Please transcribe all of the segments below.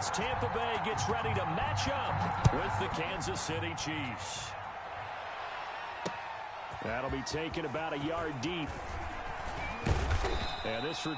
as Tampa Bay gets ready to match up with the Kansas City Chiefs. That'll be taken about a yard deep. And this for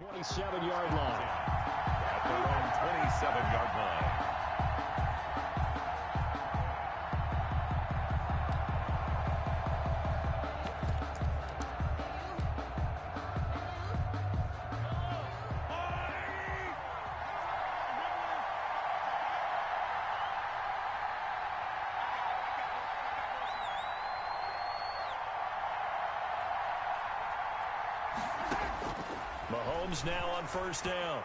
27-yard line. At their own 27-yard line. Mahomes now on first down.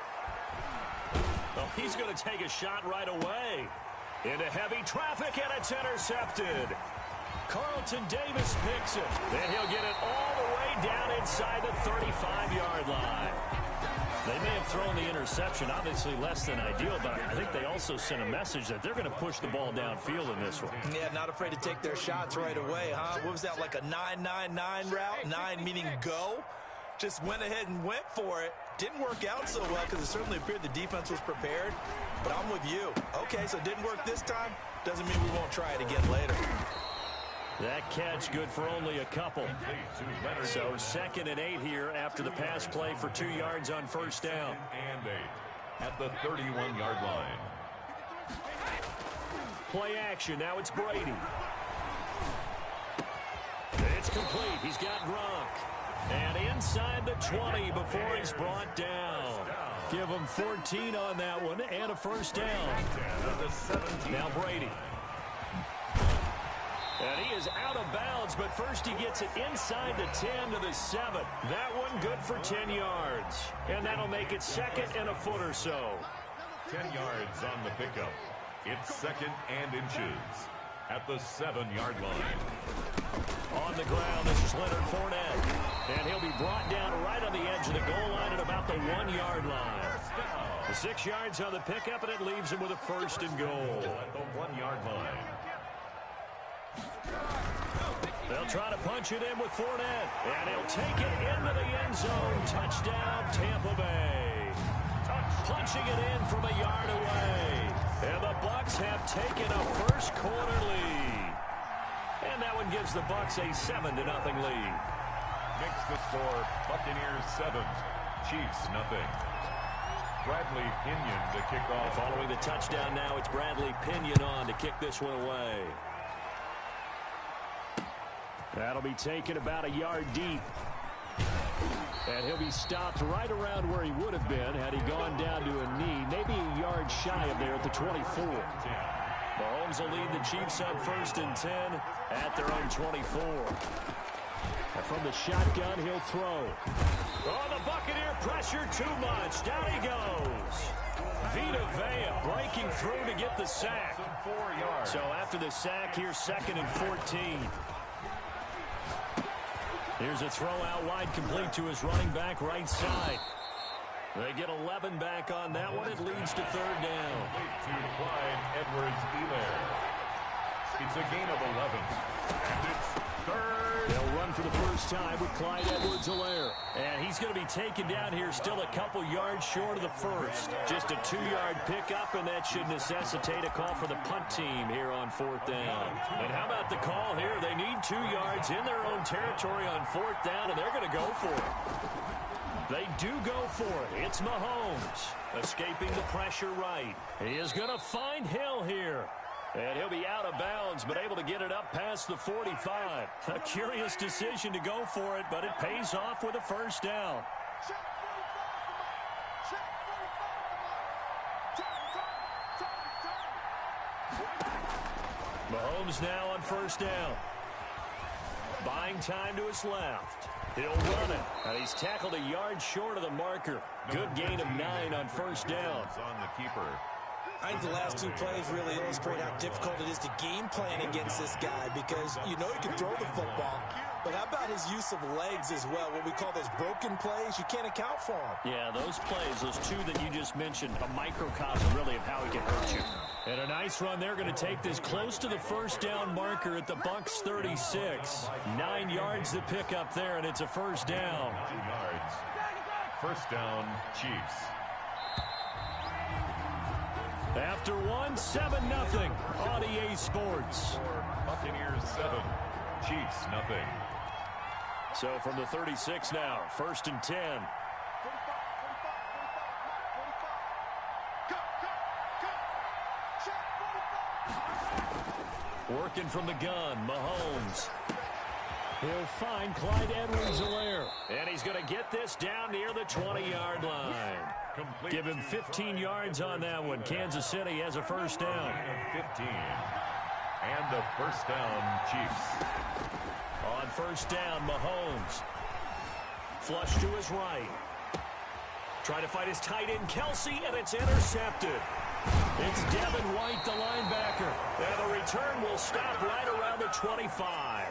Oh, he's going to take a shot right away. Into heavy traffic, and it's intercepted. Carlton Davis picks it. Then he'll get it all the way down inside the 35-yard line. They may have thrown the interception, obviously less than ideal, but I think they also sent a message that they're going to push the ball downfield in this one. Yeah, not afraid to take their shots right away, huh? What was that, like a 9-9-9 route? 9 meaning go? Just went ahead and went for it. Didn't work out so well because it certainly appeared the defense was prepared. But I'm with you. Okay, so it didn't work this time. Doesn't mean we won't try it again later. That catch good for only a couple. So 2nd and 8 here after the pass play for 2 yards on first down. And 8 at the 31-yard line. Play action. Now it's Brady. It's complete. He's got Gronk. And inside the 20 before he's brought down. Give him 14 on that one and a first down. Now Brady. And he is out of bounds, but first he gets it inside the 10 to the 7. That one good for 10 yards. And that'll make it 2nd and a foot or so. 10 yards on the pickup. It's 2nd and inches at the 7-yard line. On the ground, this is Leonard Fournette. And he'll be brought down right on the edge of the goal line at about the 1-yard line. The 6 yards on the pickup, and it leaves him with a 1st and goal. At the 1-yard line. They'll try to punch it in with Fournette. And he'll take it into the end zone. Touchdown, Tampa Bay. Punching it in from a yard away. And the Bucs have taken a first-quarter lead. And that one gives the Bucs a 7-0 lead. Makes the score Buccaneers 7, Chiefs 0. Bradley Pinion to kick off. Following the touchdown now, it's Bradley Pinion on to kick this one away. That'll be taken about a yard deep. And he'll be stopped right around where he would have been had he gone down to a knee, maybe a yard shy of there at the 24. Mahomes will lead the Chiefs on 1st and 10 at their own 24. And from the shotgun, he'll throw. Oh, the Buccaneer pressure too much. Down he goes. Vita Vea breaking through to get the sack. 4 yards. So after the sack, here's 2nd and 14. Here's a throw out wide, complete to his running back right side. They get 11 back on that one. It leads to 3rd down. To Clyde Edwards-Helaire. It's a gain of 11. And it's 3rd. They'll run for the first time with Clyde Edwards-Helaire. And he's going to be taken down here still a couple yards short of the 1st. Just a 2-yard pickup, and that should necessitate a call for the punt team here on 4th down. And how about the call here? They need 2 yards in their own territory on 4th down, and they're going to go for it. They do go for it. It's Mahomes escaping the pressure right. He is going to find Hill here. And he'll be out of bounds, but able to get it up past the 45. A curious decision to go for it, but it pays off with a first down. Mahomes now on first down. buying time to his left. He'll run it, and he's tackled a yard short of the marker. Good gain of 9 on first down. On the keeper. I think the last 2 plays really illustrate how difficult it is to game plan against this guy because you know he can throw the football, but how about his use of legs as well? What we call those broken plays, you can't account for them. Yeah, those plays, those 2 that you just mentioned, a microcosm really of how he can hurt you. And a nice run. They're going to take this close to the first down marker at the Bucs 36. 9 yards to pick up there, and it's a first down. 9 yards. First down, Chiefs. After 1, 7-0 on EA Sports. Buccaneers 7, Chiefs 0. So from the 36 now, 1st and 10. Working from the gun, Mahomes. He'll find Clyde Edwards-Helaire. And he's going to get this down near the 20-yard line. Complete. Give him 15 yards on that one. Kansas City has a first down. 15. And a first down, Chiefs. On first down, Mahomes. Flush to his right. Trying to fight his tight end, Kelsey, and it's intercepted. It's Devin White, the linebacker. And the return will stop right around the 25.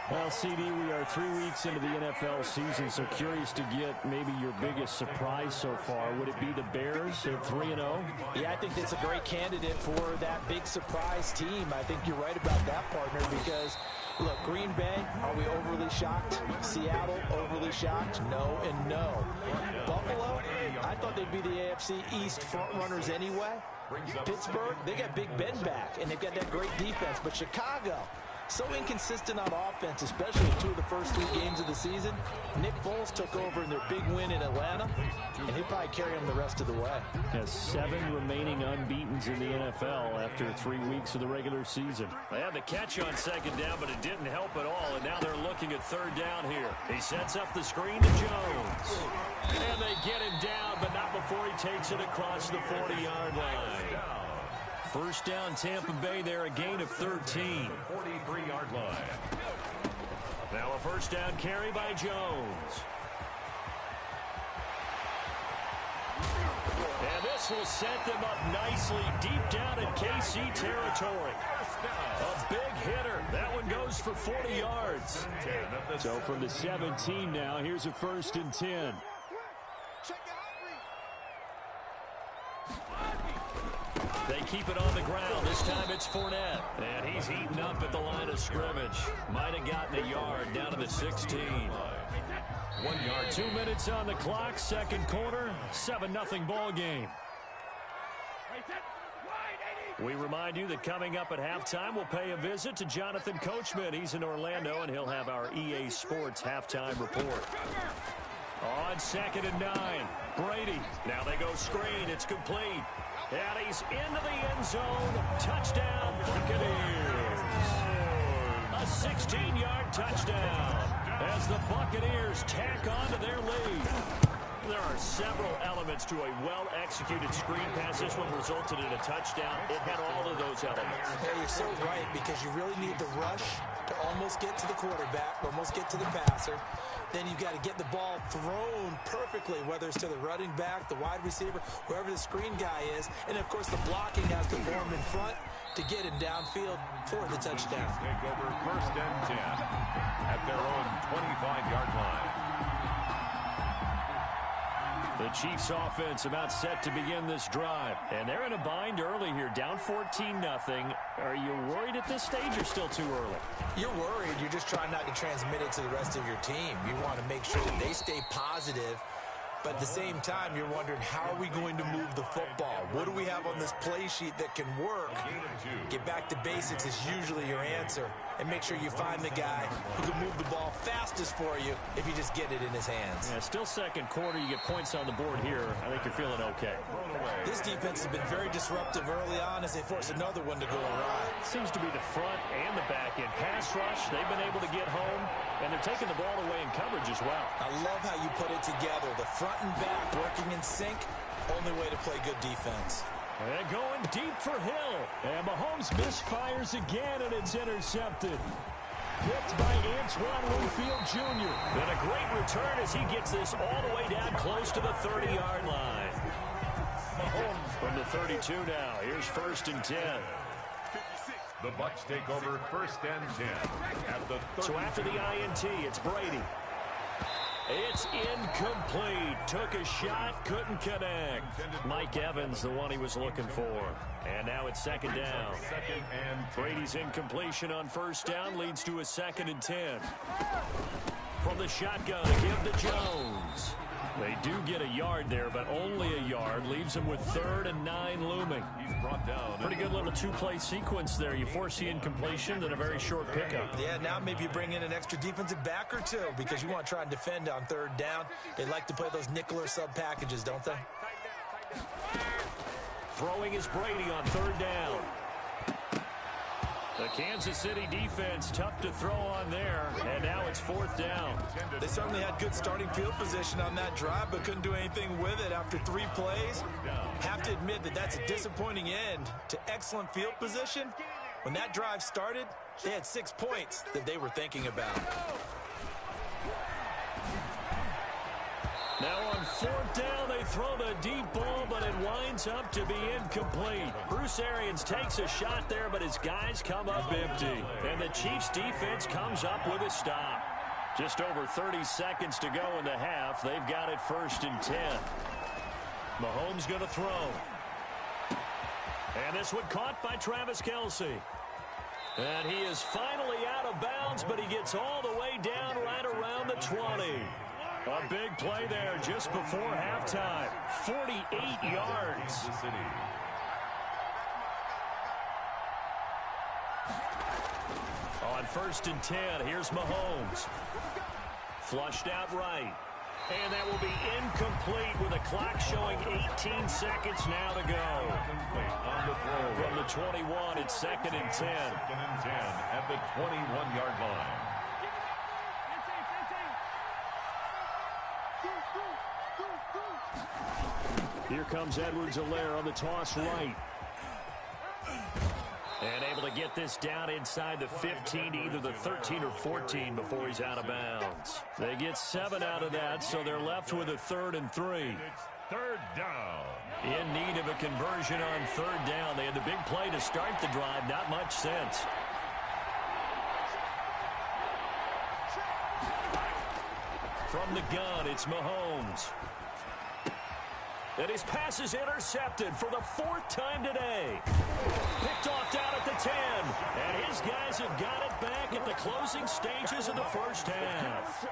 Well, CD, we are 3 weeks into the NFL season, so curious to get maybe your biggest surprise so far. Would it be the Bears at 3-0? Yeah, I think that's a great candidate for that big surprise team. I think you're right about that, partner, because, look, Green Bay, are we overly shocked? Seattle, overly shocked? No and no. Buffalo, I thought they'd be the AFC East front runners anyway. Pittsburgh, they got Big Ben back, and they've got that great defense. But Chicago, so inconsistent on offense, especially in 2 of the first 3 games of the season. Nick Foles took over in their big win in Atlanta, and he'll probably carry them the rest of the way. Has 7 remaining unbeatens in the NFL after 3 weeks of the regular season. They had the catch on 2nd down, but it didn't help at all, and now they're looking at 3rd down here. He sets up the screen to Jones. And they get him down, but not before he takes it across the 40-yard line. First down, Tampa Bay there, a gain of 13. 43-yard line. Now a first down carry by Jones. And this will set them up nicely deep down in KC territory. A big hitter. That one goes for 40 yards. So from the 17 now, here's a 1st and 10. They keep it on the ground. This time it's Fournette. And he's heating up at the line of scrimmage. Might have gotten a yard down to the 16. 1 yard. 2 minutes on the clock. 2nd quarter. 7-0 ball game. We remind you that coming up at halftime, we'll pay a visit to Jonathan Coachman. He's in Orlando, and he'll have our EA Sports halftime report. On 2nd and 9. Brady. Now they go screen. It's complete. And he's into the end zone. Touchdown, Buccaneers. A 16-yard touchdown as the Buccaneers tack on to their lead. There are several elements to a well-executed screen pass. This one resulted in a touchdown. It had all of those elements. Yeah, you're so right, because you really need the rush to almost get to the quarterback, almost get to the passer. Then you've got to get the ball thrown perfectly, whether it's to the running back, the wide receiver, wherever the screen guy is. And, of course, the blocking has to form in front to get him downfield for the touchdown. Take over 1st and 10 at their own 25-yard line. The Chiefs offense about set to begin this drive. And they're in a bind early here, down 14-0. Are you worried at this stage or still too early? You're worried. You're just trying not to transmit it to the rest of your team. You want to make sure that they stay positive. But at the same time, you're wondering, how are we going to move the football? What do we have on this play sheet that can work? Get back to basics is usually your answer. And make sure you find the guy who can move the ball fastest for you if you just get it in his hands. Yeah, still 2nd quarter. You get points on the board here. I think you're feeling okay. This defense has been very disruptive early on as they force another one to go awry. Seems to be the front and the back end. Pass rush, they've been able to get home, and they're taking the ball away in coverage as well. I love how you put it together. The front and back working in sync. Only way to play good defense. And going deep for Hill. And Mahomes misfires again, and it's intercepted. picked by Antoine Winfield Jr. And a great return as he gets this all the way down close to the 30-yard line. Mahomes from the 32 now. Here's 1st and 10. The Bucs take over 1st and 10 at the 30. So after the INT, it's Brady. It's incomplete. Took a shot, couldn't connect. Mike Evans, the one he was looking for. And now it's 2nd down. Brady's incompletion on 1st down leads to a 2nd and 10. From the shotgun, a give to Jones. They do get a yard there, but only a yard. Leaves them with 3rd and 9 looming. He's brought down. Pretty good little 2-play sequence there. You force the incompletion, then a very short pickup. Yeah, now maybe you bring in an extra defensive back or two because you want to try and defend on 3rd down. They like to play those nickel or sub packages, don't they? Throwing is Brady on 3rd down. The Kansas City defense tough to throw on there, and now it's 4th down. They certainly had good starting field position on that drive, but couldn't do anything with it after 3 plays. Have to admit that that's a disappointing end to excellent field position. When that drive started, they had 6 points that they were thinking about. Now on 4th down, they throw the deep ball, but it winds up to be incomplete. Bruce Arians takes a shot there, but his guys come up empty. And the Chiefs defense comes up with a stop. Just over 30 seconds to go in the half. They've got it 1st and 10. Mahomes going to throw. And this one caught by Travis Kelce. And he is finally out of bounds, but he gets all the way down right around the 20. A big play there just before halftime. 48 yards. On 1st and 10, here's Mahomes. Flushed out right. And that will be incomplete with a clock showing 18 seconds now to go. From the 21, it's 2nd and 10. 2nd and 10 at the 21-yard line. Here comes Edwards-Helaire on the toss right. And able to get this down inside the 15, either the 13 or 14 before he's out of bounds. They get 7 out of that, so they're left with a 3rd and 3. It's 3rd down. In need of a conversion on 3rd down. They had the big play to start the drive, not much sense. From the gun, it's Mahomes. And his pass is intercepted for the 4th time today. Picked off down at the 10. And his guys have got it back at the closing stages of the 1st half.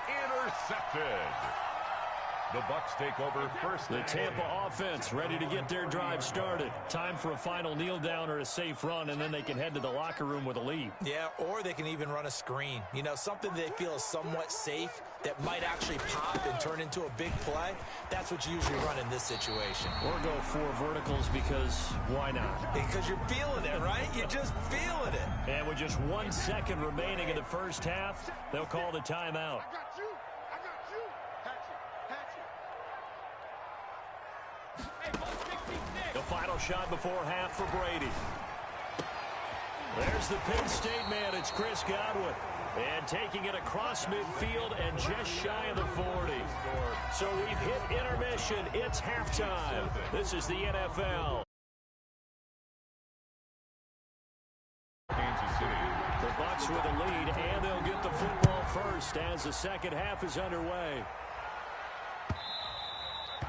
Intercepted. The Bucs take over 1st. The Tampa offense ready to get their drive started. Time for a final kneel down or a safe run, and then they can head to the locker room with a lead. Yeah, or they can even run a screen. You know, something they feel is somewhat safe that might actually pop and turn into a big play. That's what you usually run in this situation. Or go 4 verticals because why not? Because you're feeling it, right? You're just feeling it. And with just 1 second remaining in the 1st half, they'll call the timeout. The final shot before half for Brady. There's the Penn State man. It's Chris Godwin. And taking it across midfield and just shy of the 40. So we've hit intermission. It's halftime. This is the NFL. Kansas City. The Bucs with a lead, and they'll get the football first as the 2nd half is underway.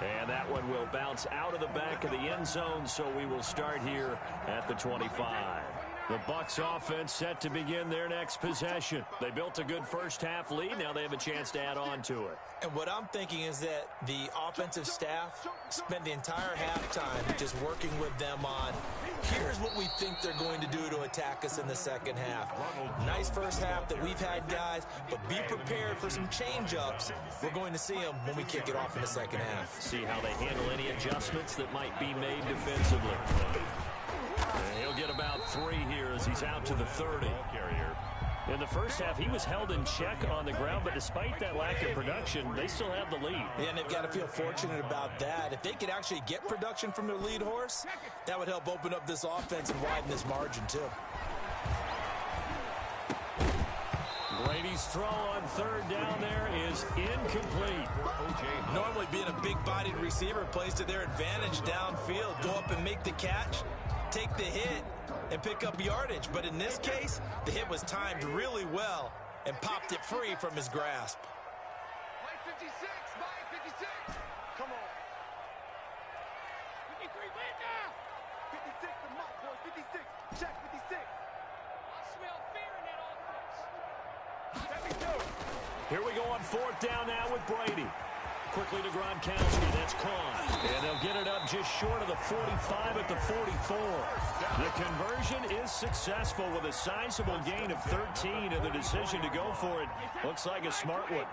And that one will bounce out of the back of the end zone, so we will start here at the 25. The Bucs offense set to begin their next possession. They built a good 1st half lead. Now they have a chance to add on to it. And what I'm thinking is that the offensive staff spent the entire halftime just working with them on, here's what we think they're going to do to attack us in the 2nd half. Nice 1st half that we've had, guys, but be prepared for some change-ups. We're going to see them when we kick it off in the 2nd half. See how they handle any adjustments that might be made defensively. And he'll get about 3 here as he's out to the 30. In the 1st half, he was held in check on the ground, but despite that lack of production, they still have the lead. Yeah, and they've got to feel fortunate about that. If they could actually get production from their lead horse, that would help open up this offense and widen this margin, too. Brady's throw on third down there is incomplete. Normally being a big-bodied receiver plays to their advantage downfield. Go up and make the catch, take the hit, and pick up yardage. But in this case, the hit was timed really well and popped it free from his grasp. Play 56, Mike, 56. Come on. 53, win now. 56, the mark, boys, 56. Check 56. I smell fear in that offense. Here we go on fourth down now with Brady. Quickly to Gronkowski. That's caught. And they'll get it up just short of the 45 at the 44. The conversion is successful with a sizable gain of 13, and the decision to go for it looks like a smart one.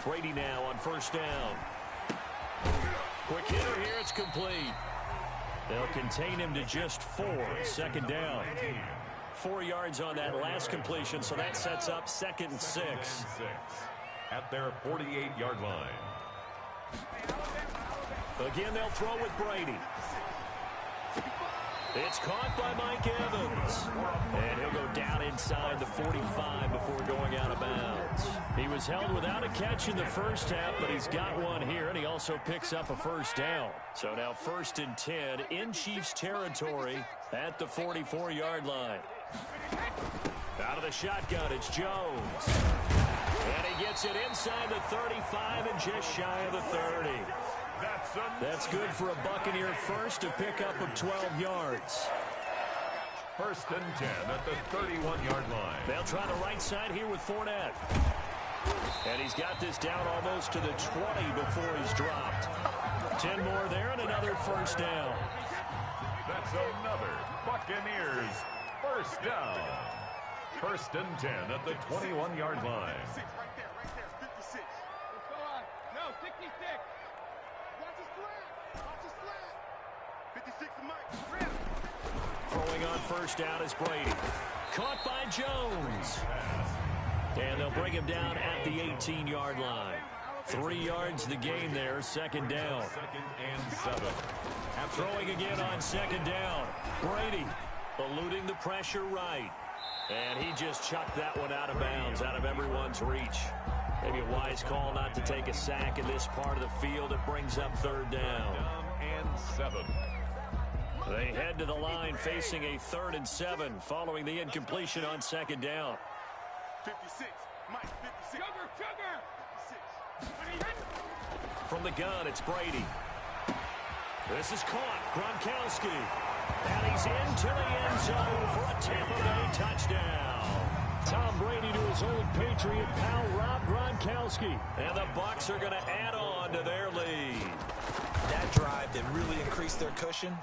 Brady now on first down. Quick hitter here. It's complete. They'll contain him to just 4. Second down. 4 yards on that last completion, so that sets up 2nd and 6. At their 48-yard line. Again, they'll throw with Brady. It's caught by Mike Evans. And he'll go down inside the 45 before going out of bounds. He was held without a catch in the first half, but he's got one here, and he also picks up a first down. So now 1st and 10 in Chiefs territory at the 44-yard line. Out of the shotgun, it's Jones. And he gets it inside the 35 and just shy of the 30. That's good for a Buccaneer first, a pickup of 12 yards. 1st and 10 at the 31-yard line. They'll try the right side here with Fournette. And he's got this down almost to the 20 before he's dropped. 10 more there and another first down. That's another Buccaneers first down. 1st and 10 at the 21-yard line. Right there, 56. Let's go on. No, 66. Watch his flat. Watch his flat. 56 to Mike. Throwing on first down is Brady. Caught by Jones. And they'll bring him down at the 18-yard line. 3 yards the gain there, 2nd down. 2nd and 7. Throwing again on 2nd down. Brady eluding the pressure right. And he just chucked that one out of bounds, out of everyone's reach. Maybe a wise call not to take a sack in this part of the field. It brings up 3rd down. 3rd and 7. They head to the line facing a 3rd and 7 following the incompletion on 2nd down. 56. Mike, 56. Sugar, sugar. 56. From the gun, it's Brady. This is caught. Gronkowski. And he's into the end zone for a Tampa Bay touchdown. Tom Brady to his old Patriot pal, Rob Gronkowski. And the Bucs are going to add on to their lead. That drive that really increased their cushion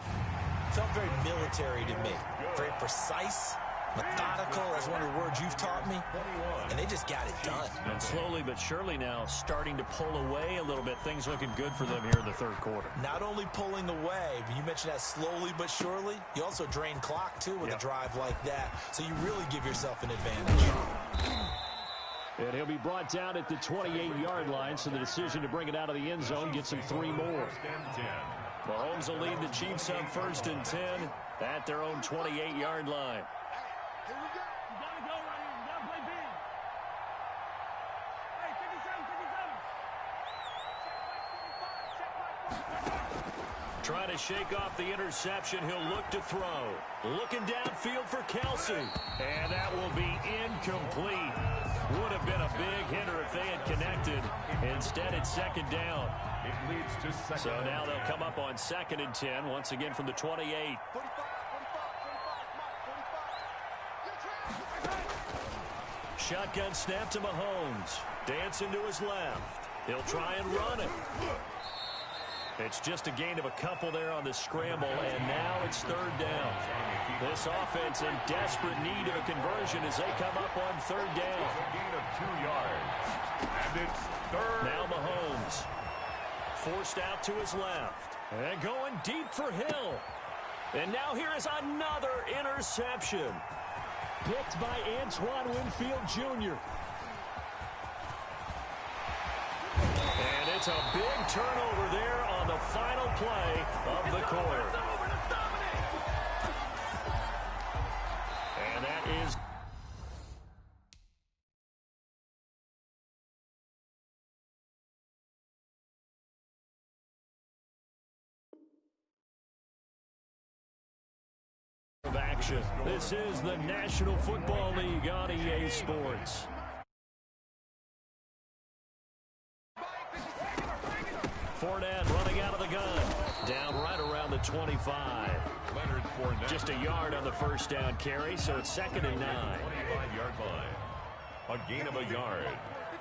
felt very military to me. Very precise, methodical, that's one of the words you've taught me. And they just got it done. And slowly but surely now starting to pull away a little bit. Things looking good for them here in the 3rd quarter. Not only pulling away, but you mentioned that slowly but surely. You also drain clock, too, with a drive like that. So you really give yourself an advantage. And he'll be brought down at the 28-yard line, so the decision to bring it out of the end zone gets him 3 more. 1st and 10. Mahomes will lead the Chiefs on 1st and 10 at their own 28-yard line. Here we go. You gotta go right here. You gotta play big. Hey, 57, 57. Trying to shake off the interception. He'll look to throw. Looking downfield for Kelsey. And that will be incomplete. Would have been a big hitter if they had connected. Instead, it's 2nd down. It leads to 2nd. So now they'll come up on 2nd and 10, once again from the 28. 45, 45. Shotgun snap to Mahomes. Dancing to his left. He'll try and run it. It's just a gain of a couple there on the scramble, and now it's 3rd down. This offense in desperate need of a conversion as they come up on 3rd down. A gain of 2 yards. And it's 3rd. Now Mahomes. Forced out to his left. And going deep for Hill. And now here is another interception. Picked by Antoine Winfield Jr. And it's a big turnover there on the final play of the quarter. that is of action. This is the National Football League on EA Sports. Fournette running out of the gun. Down right around the 25. Leonard Fournette. Just a yard on the first down carry, so it's 2nd and 9. 25-yard line. A gain of a yard.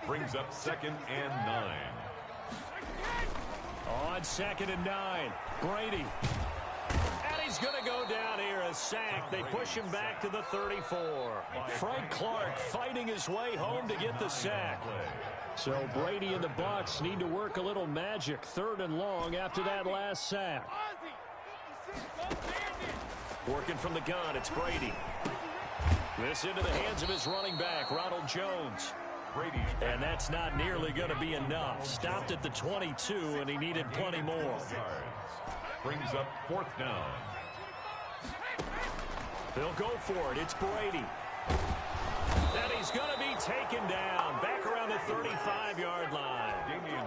Brings up 2nd and 9. On 2nd and 9. Brady. And he's going to go down here, a sack. They push him back to the 34. Frank Clark fighting his way home to get the sack. So Brady and the Bucs need to work a little magic. 3rd and long after that last sack. Working from the gun, it's Brady. This into the hands of his running back, Ronald Jones. And that's not nearly going to be enough. Stopped at the 22, and he needed plenty more. Brings up 4th down. They'll go for it. It's Brady. And he's going to be taken down back around the 35-yard line.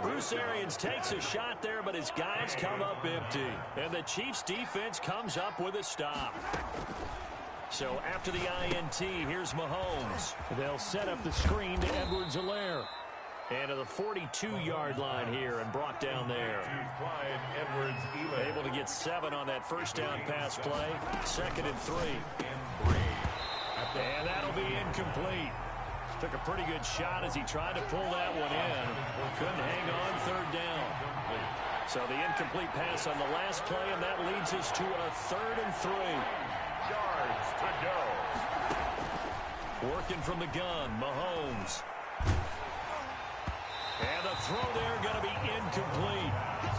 Bruce Arians takes a shot there, but his guys come up empty. And the Chiefs defense comes up with a stop. So after the INT, here's Mahomes. They'll set up the screen to Edwards-Helaire. And to the 42-yard line here and brought down there. Able to get 7 on that first down pass play. 2nd and 3. And that'll be incomplete. Took a pretty good shot as he tried to pull that one in. Couldn't hang on 3rd down. So the incomplete pass on the last play, and that leads us to a 3rd and 3. Yards to go. Working from the gun, Mahomes. And the throw there going to be incomplete.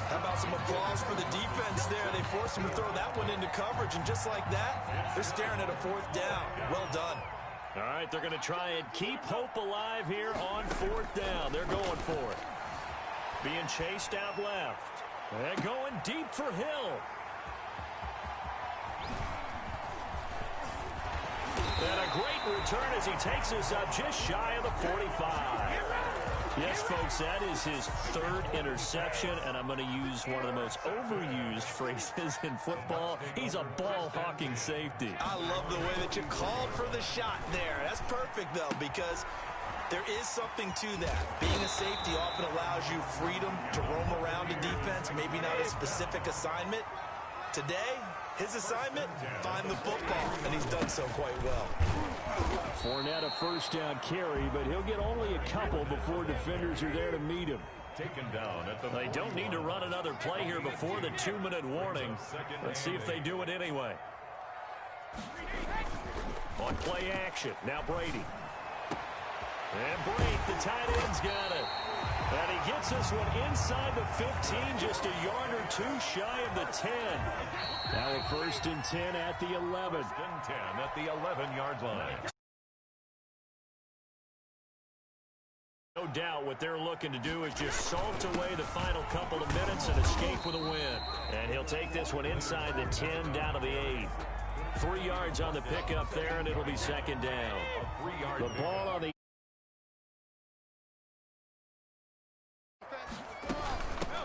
How about some applause for the defense there? They forced him to throw that one into coverage, and just like that, they're staring at a 4th down. Well done. All right, they're going to try and keep hope alive here on 4th down. They're going for it. Being chased out left. And going deep for Hill. And a great return as he takes us up just shy of the 45. Yes, folks, that is his 3rd interception, and I'm going to use one of the most overused phrases in football. He's a ball-hawking safety. I love the way that you called for the shot there. That's perfect, though, because there is something to that. Being a safety often allows you freedom to roam around a defense, maybe not a specific assignment. Today, his assignment, find the football, and he's done so quite well. Fournette a first down carry, but he'll get only a couple before defenders are there to meet him. Taken down at the They don't need to run another play here before the 2-minute warning. Let's see if they do it anyway. On play action, now Brady. And Brady, the tight end's got it. And he gets this one inside the 15, just a yard or 2 shy of the 10. Now a 1st and 10 at the 11. 1st and 10 at the 11-yard line. No doubt what they're looking to do is just salt away the final couple of minutes and escape with a win. And he'll take this one inside the 10 down to the 8. 3 yards on the pickup there, and it'll be 2nd down. The ball on the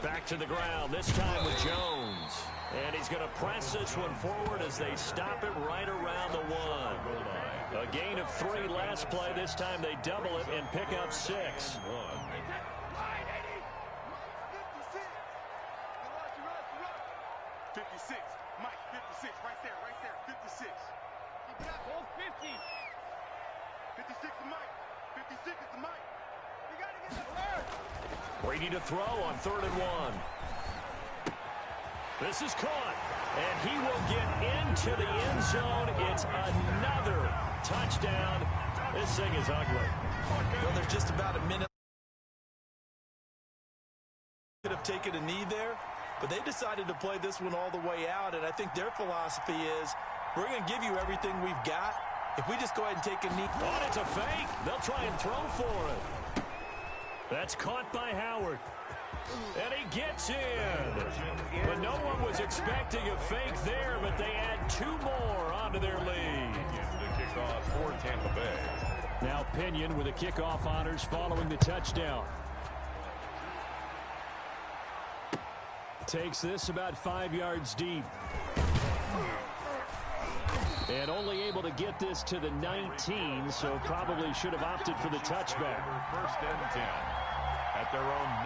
back to the ground, this time with Jones. And he's going to press this one forward as they stop it right around the 1. A gain of 3 last play. This time they double it and pick up 6. 56, Mike, 56, right there, 56. Hold 50. 56 to Mike, 56 is to Mike. You got to get the third. Brady to throw on 3rd and 1. This is caught, and he will get into the end zone. It's another touchdown. This thing is ugly. Well, there's just about a minute. Could have taken a knee there, but they decided to play this one all the way out, and I think their philosophy is, we're going to give you everything we've got. If we just go ahead and take a knee. Oh, it's a fake. They'll try and throw for it. That's caught by Howard. And he gets in. But no one was expecting a fake there, but they add 2 more onto their lead. To kick off for Tampa Bay. Now Pinion with the kickoff honors following the touchdown. Takes this about 5 yards deep. And only able to get this to the 19, so probably should have opted for the touchback. First and 10 at their own.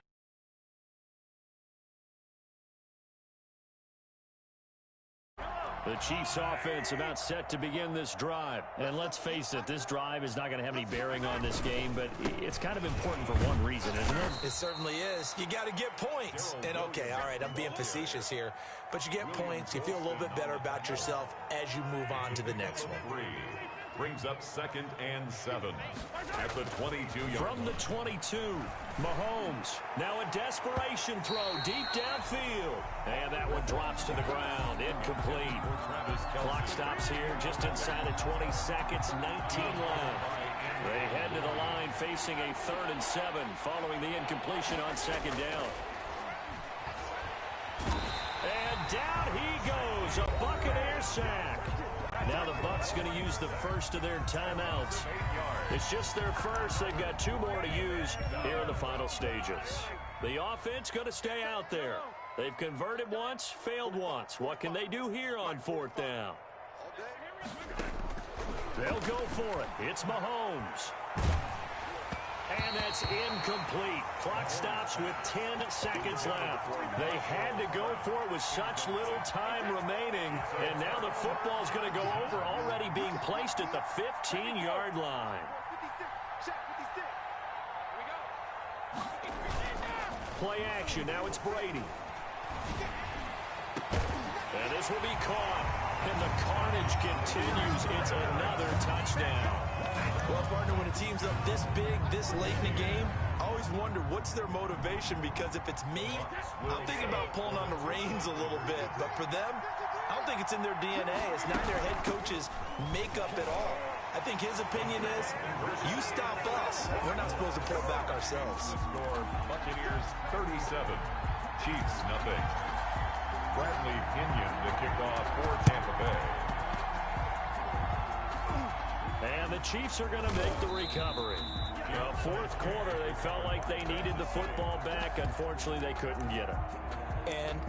The Chiefs offense about set to begin this drive. And let's face it, this drive is not going to have any bearing on this game, but it's kind of important for one reason, isn't it? It certainly is. You got to get points. And okay, all right, I'm being facetious here, but you get points, you feel a little bit better about yourself as you move on to the next one. Brings up 2nd and 7 at the 22-yard. From the 22, Mahomes. Now a desperation throw deep downfield. And that one drops to the ground. Incomplete. Clock stops here just inside of 20 seconds. 19 left. They head to the line facing a 3rd and 7 following the incompletion on 2nd down. And down he goes. A Buccaneer sack. Now the Bucs going to use the first of their timeouts. It's just their first. They've got 2 more to use here in the final stages. The offense going to stay out there. They've converted once, failed once. What can they do here on 4th down? They'll go for it. It's Mahomes. And that's incomplete. Clock stops with 10 seconds left. They had to go for it with such little time remaining. And now the football's going to go over, already being placed at the 15-yard line. Play action. Now it's Brady. And this will be caught. And the carnage continues. It's another touchdown. Well, partner, when a team's up this big, this late in the game, I always wonder what's their motivation, because if it's me, I'm thinking about pulling on the reins a little bit. But for them, I don't think it's in their DNA. It's not their head coach's makeup at all. I think his opinion is, you stop us. We're not supposed to pull back ourselves. Score, Buccaneers 37, Chiefs nothing. Bradley Pinion the kickoff for Tampa Bay. And the Chiefs are going to make the recovery. Fourth quarter, they felt like they needed the football back. Unfortunately, they couldn't get it. And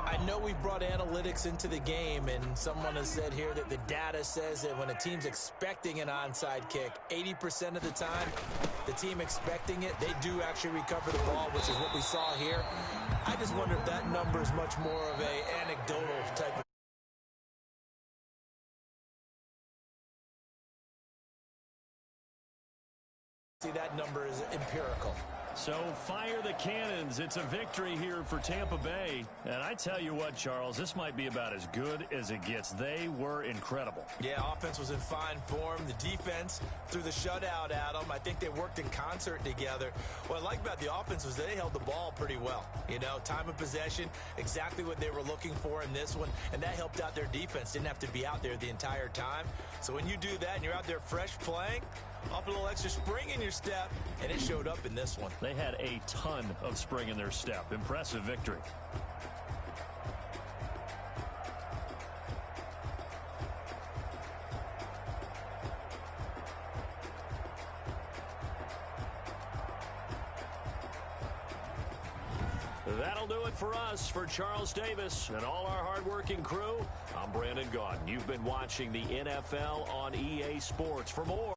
I know we brought analytics into the game, and someone has said here that the data says that when a team's expecting an onside kick, 80% of the time, the team expecting it, they do actually recover the ball, which is what we saw here. I just wonder if that number is much more of an anecdotal type of. See, that number is empirical. So fire the cannons. It's a victory here for Tampa Bay. And I tell you what, Charles, this might be about as good as it gets. They were incredible. Yeah, offense was in fine form. The defense threw the shutout at them. I think they worked in concert together. What I like about the offense was they held the ball pretty well. You know, time of possession, exactly what they were looking for in this one. And that helped out their defense. Didn't have to be out there the entire time. So when you do that and you're out there fresh playing, off a little extra spring in your step, and it showed up in this one. They had a ton of spring in their step. Impressive victory. That'll do it for us. For Charles Davis and all our hardworking crew, I'm Brandon Gaudin. You've been watching the NFL on EA Sports. For more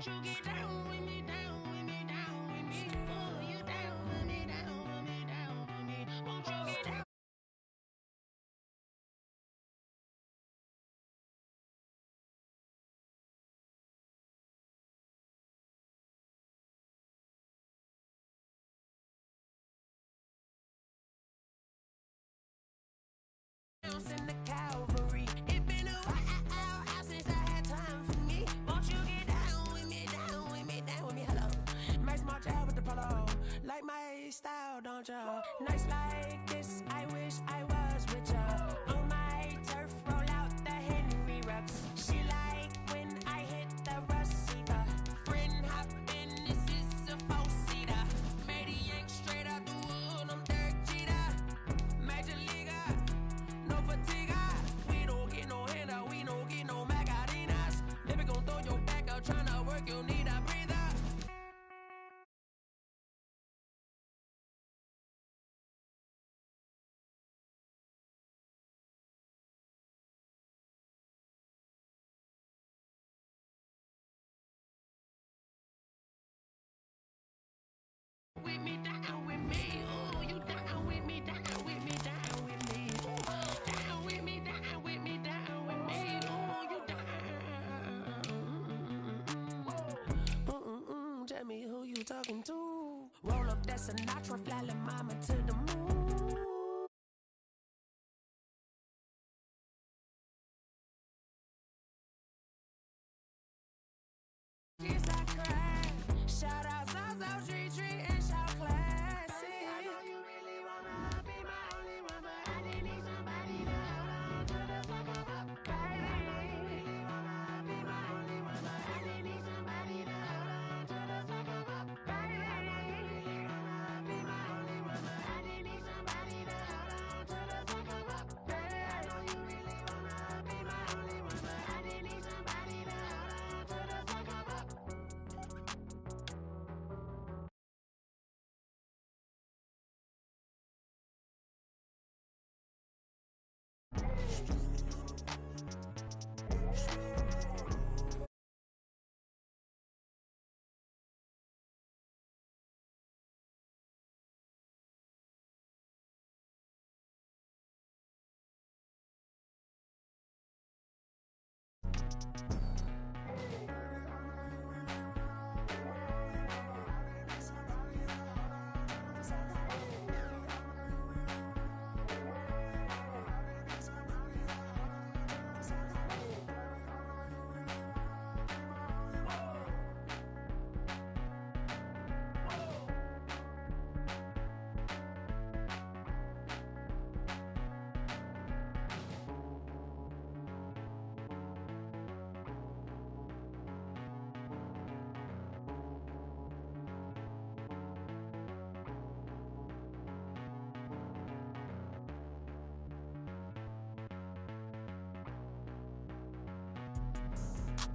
Won't you get down with me, down with me, down with me? Oh, you down with me, down with me, down with me? Won't you get down? In the Calvary, it been a while since I had time for me. Won't you get down with me, down with me, down with me? Hello, Max March out with the polo, like my style, don't ya? Nights like this, I wish I was with ya. On my turf, roll out the Henry Rux. She like when I hit the receiver. Friend hop in, this is a four-seater. Maniac straight out the wood, I'm Derek Jeter. Major Leaguer. No fatigue, we don't get no handout, we don't get no Macarinas. Baby gon' throw your back out, tryna work, you need a breather. With me, down with me, ooh, you down with me, down with me, down with me. Down with me, down with me, down with me, ooh, you down. Tell me who you talking to. Roll up that Sinatra, fly la mama to the moon. Yes, I cry. Shout out South Street Tree and shout classy. I know you really wanna be my only one, but I didn't need somebody to hold on to the second up, baby. I know you really wanna be my only one, but I didn't need somebody to hold on to the second up, baby. I know you really wanna be my only one, but I didn't need somebody to hold on to the second up, baby. I know you really wanna be my only one, but I didn't need somebody to hold on to the second up.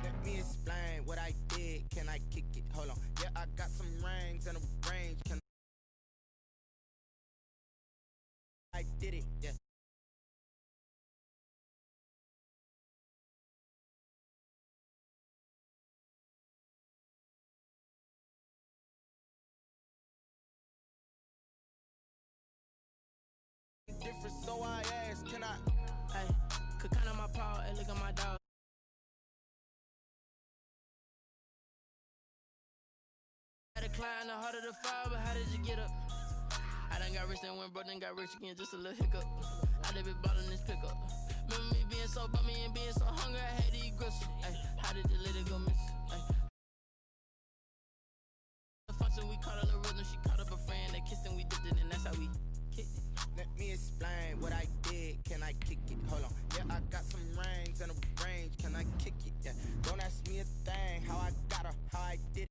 Let me explain what I did. Can I kick it? Hold on. Yeah, I got some rings and a range. Can I did it? Yeah. Different, so I asked, can I? Hey, could count on my paw and look at my dog. Had to climb the harder to fall, but how did you get up? I done got rich and went broke, then got rich again, just a little hiccup. I done been ballin' this pickup. Remember me being so bummy and being so hungry, I had to eat gristle. Ay, how did the lady go miss? Ay. The function, we caught a little rhythm, she caught up a friend, they kissed and we dipped it, and that's how we kicked it. Let me explain what I did. Can I kick it? Hold on. Yeah, I got some rings and a range. Can I kick it? Yeah. Don't ask me a thing. How I got her, how I did it.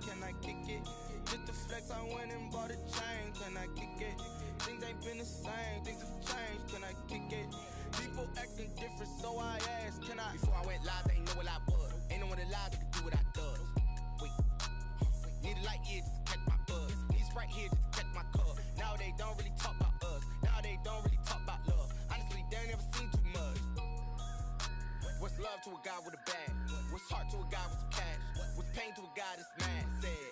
Can I kick it? Just the flex, I went and bought a chain. Can I kick it? Things ain't been the same. Things have changed. Can I kick it? People acting different, so I asked, can I? Before I went live, they know what I was. Ain't no one alive that could do what I does. Wait. Need a light here just to catch my buzz. Need Sprite here just to catch my cup. Now they don't really talk about us. Now they don't really talk about love. Honestly, they ain't never seen too much. to a guy with a bag? What's heart to a guy with some cash? What's pain to a guy that's mad? Said.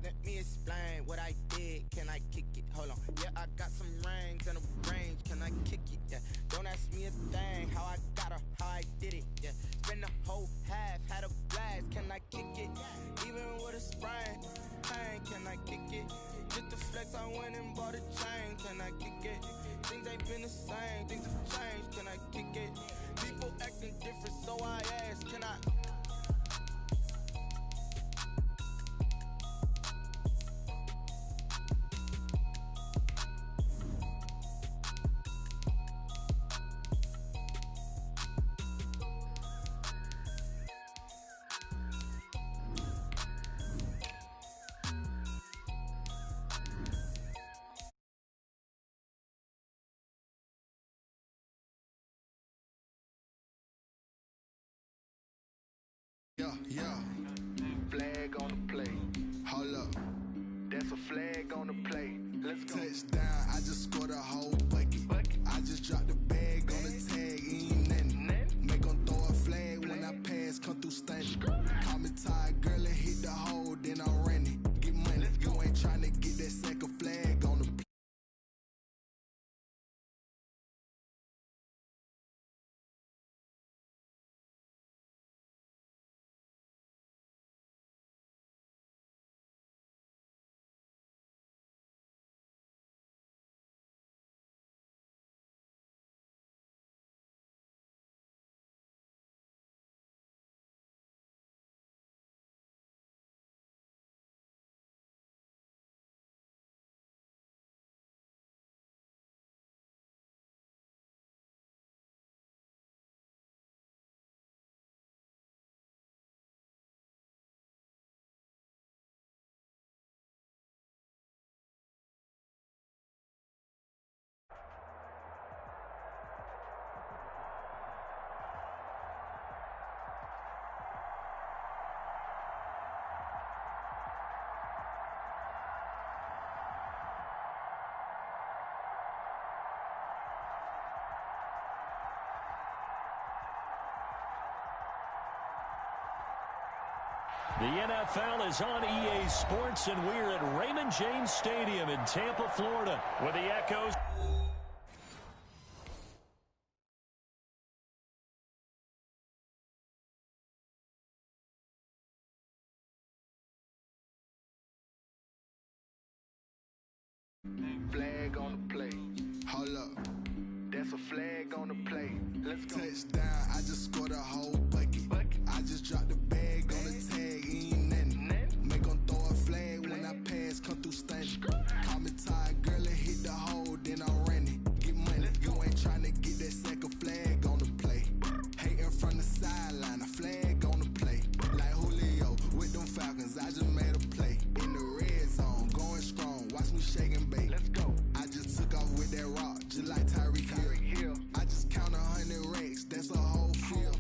Let me explain what I did. Can I kick it? Hold on. Yeah, I got some rings and a range. Can I kick it? Yeah. Don't ask me a thing. How I got her, how I did it. Yeah. Spend the whole half, had a blast. Can I kick it? Even with a sprain. Pain, can I kick it? Just to flex, I went and bought a chain. Can I kick it? Things ain't been the same. Things have changed. Can I kick it? People acting different, so I asked. Can I? Yeah, flag on the play. Hold up, that's a flag on the play. Let's go. Touchdown, I just scored a whole bucket. I just dropped the bag on the tag, ain't nothing. Make 'em throw a flag when I pass, come through stunning. Call me tired, girl, and hit the hole, then I'm running. Get money, you ain't trying to get that second flag on the play. The NFL is on EA Sports, and we're at Raymond James Stadium in Tampa, Florida, with the Echoes. Flag on the play. Hold up, that's a flag on the play. Let's go. Touchdown, I just scored a whole bucket. I just dropped the bag on the tag, ain't nothing. Make 'em throw a flag when I pass, come through stunning. Call me tired, girl, and hit the hole, then I'm running. Get money, you ain't trying to get that second flag on the play. Hating from the sideline, a flag on the play. Like Julio with them Falcons, I just made a play. In the red zone, going strong, watch me shake and bake. Let's go. I just took off with that rock, just like Tyreek Hill. I just count 100 racks, that's a whole field.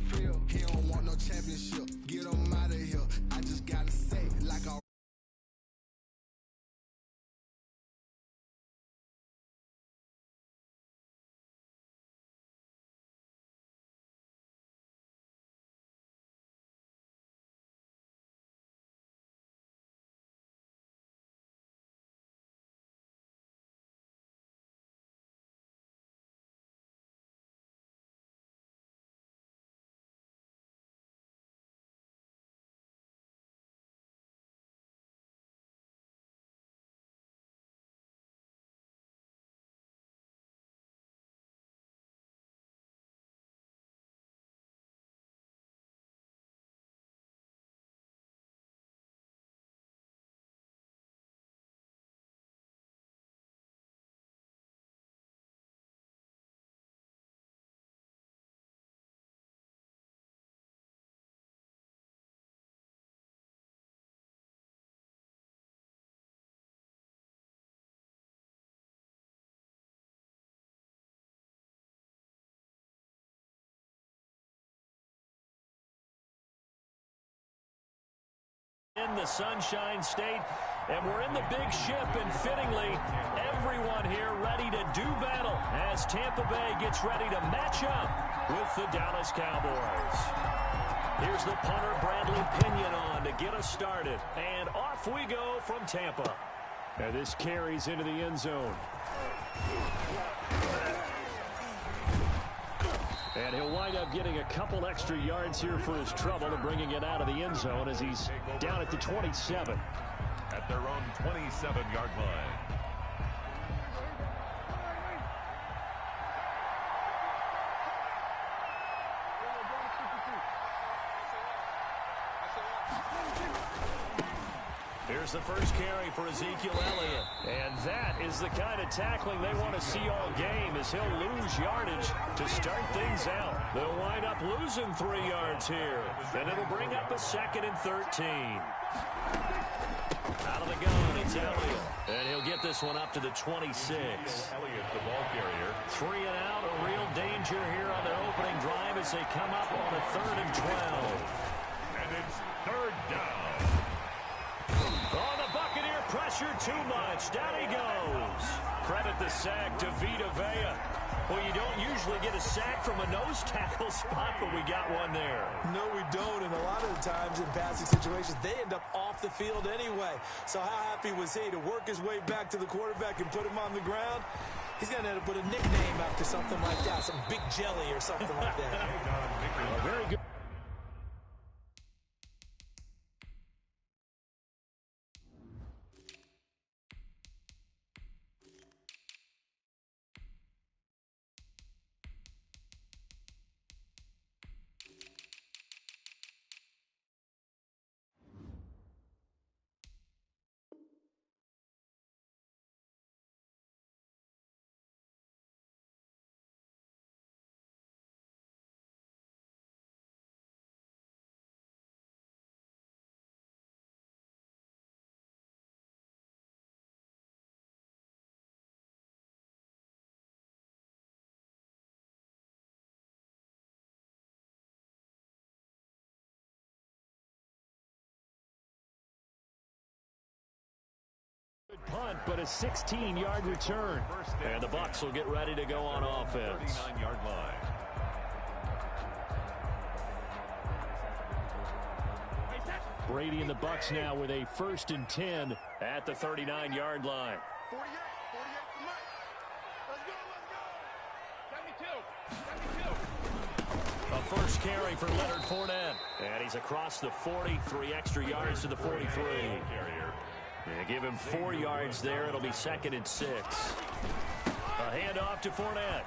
He don't want no championship, get him In the Sunshine State, and we're in the big ship, and fittingly, everyone here ready to do battle as Tampa Bay gets ready to match up with the Dallas Cowboys. Here's the punter, Bradley Pinion, on to get us started, and off we go from Tampa. And this carries into the end zone. And he'll wind up getting a couple extra yards here for his trouble and bringing it out of the end zone as he's down at the 27. At their own 27-yard line. Here's the first carry for Ezekiel Elliott. And that is the kind of tackling they want to see all game, as he'll lose yardage to start things out. They'll wind up losing 3 yards here. And it'll bring up a 2nd and 13. Out of the gun, it's Elliott. And he'll get this one up to the 26. Elliott, the ball carrier. 3 and out, a real danger here on their opening drive as they come up on a 3rd and 12. And it's 3rd down. Oh, the Buccaneer pressure too much. Down he goes. Credit the sack to Vita Vea. Well, you don't usually get a sack from a nose tackle spot, but we got one there. No, we don't, and a lot of the times in passing situations, they end up off the field anyway. So how happy was he to work his way back to the quarterback and put him on the ground? He's going to end up with a nickname after something like that, some Big Jelly or something like that. Very good. Good punt, but a 16-yard return. And the Bucs will get ready to go on offense. 39-yard line. Brady and the Bucs now with a 1st and 10 at the 39-yard line. 48 for Mike. Let's go. A first carry for Leonard Fournette. And he's across the 40, 3 extra yards to the 43. Yeah, give him 4 yards there. It'll be 2nd and 6. A handoff to Fournette.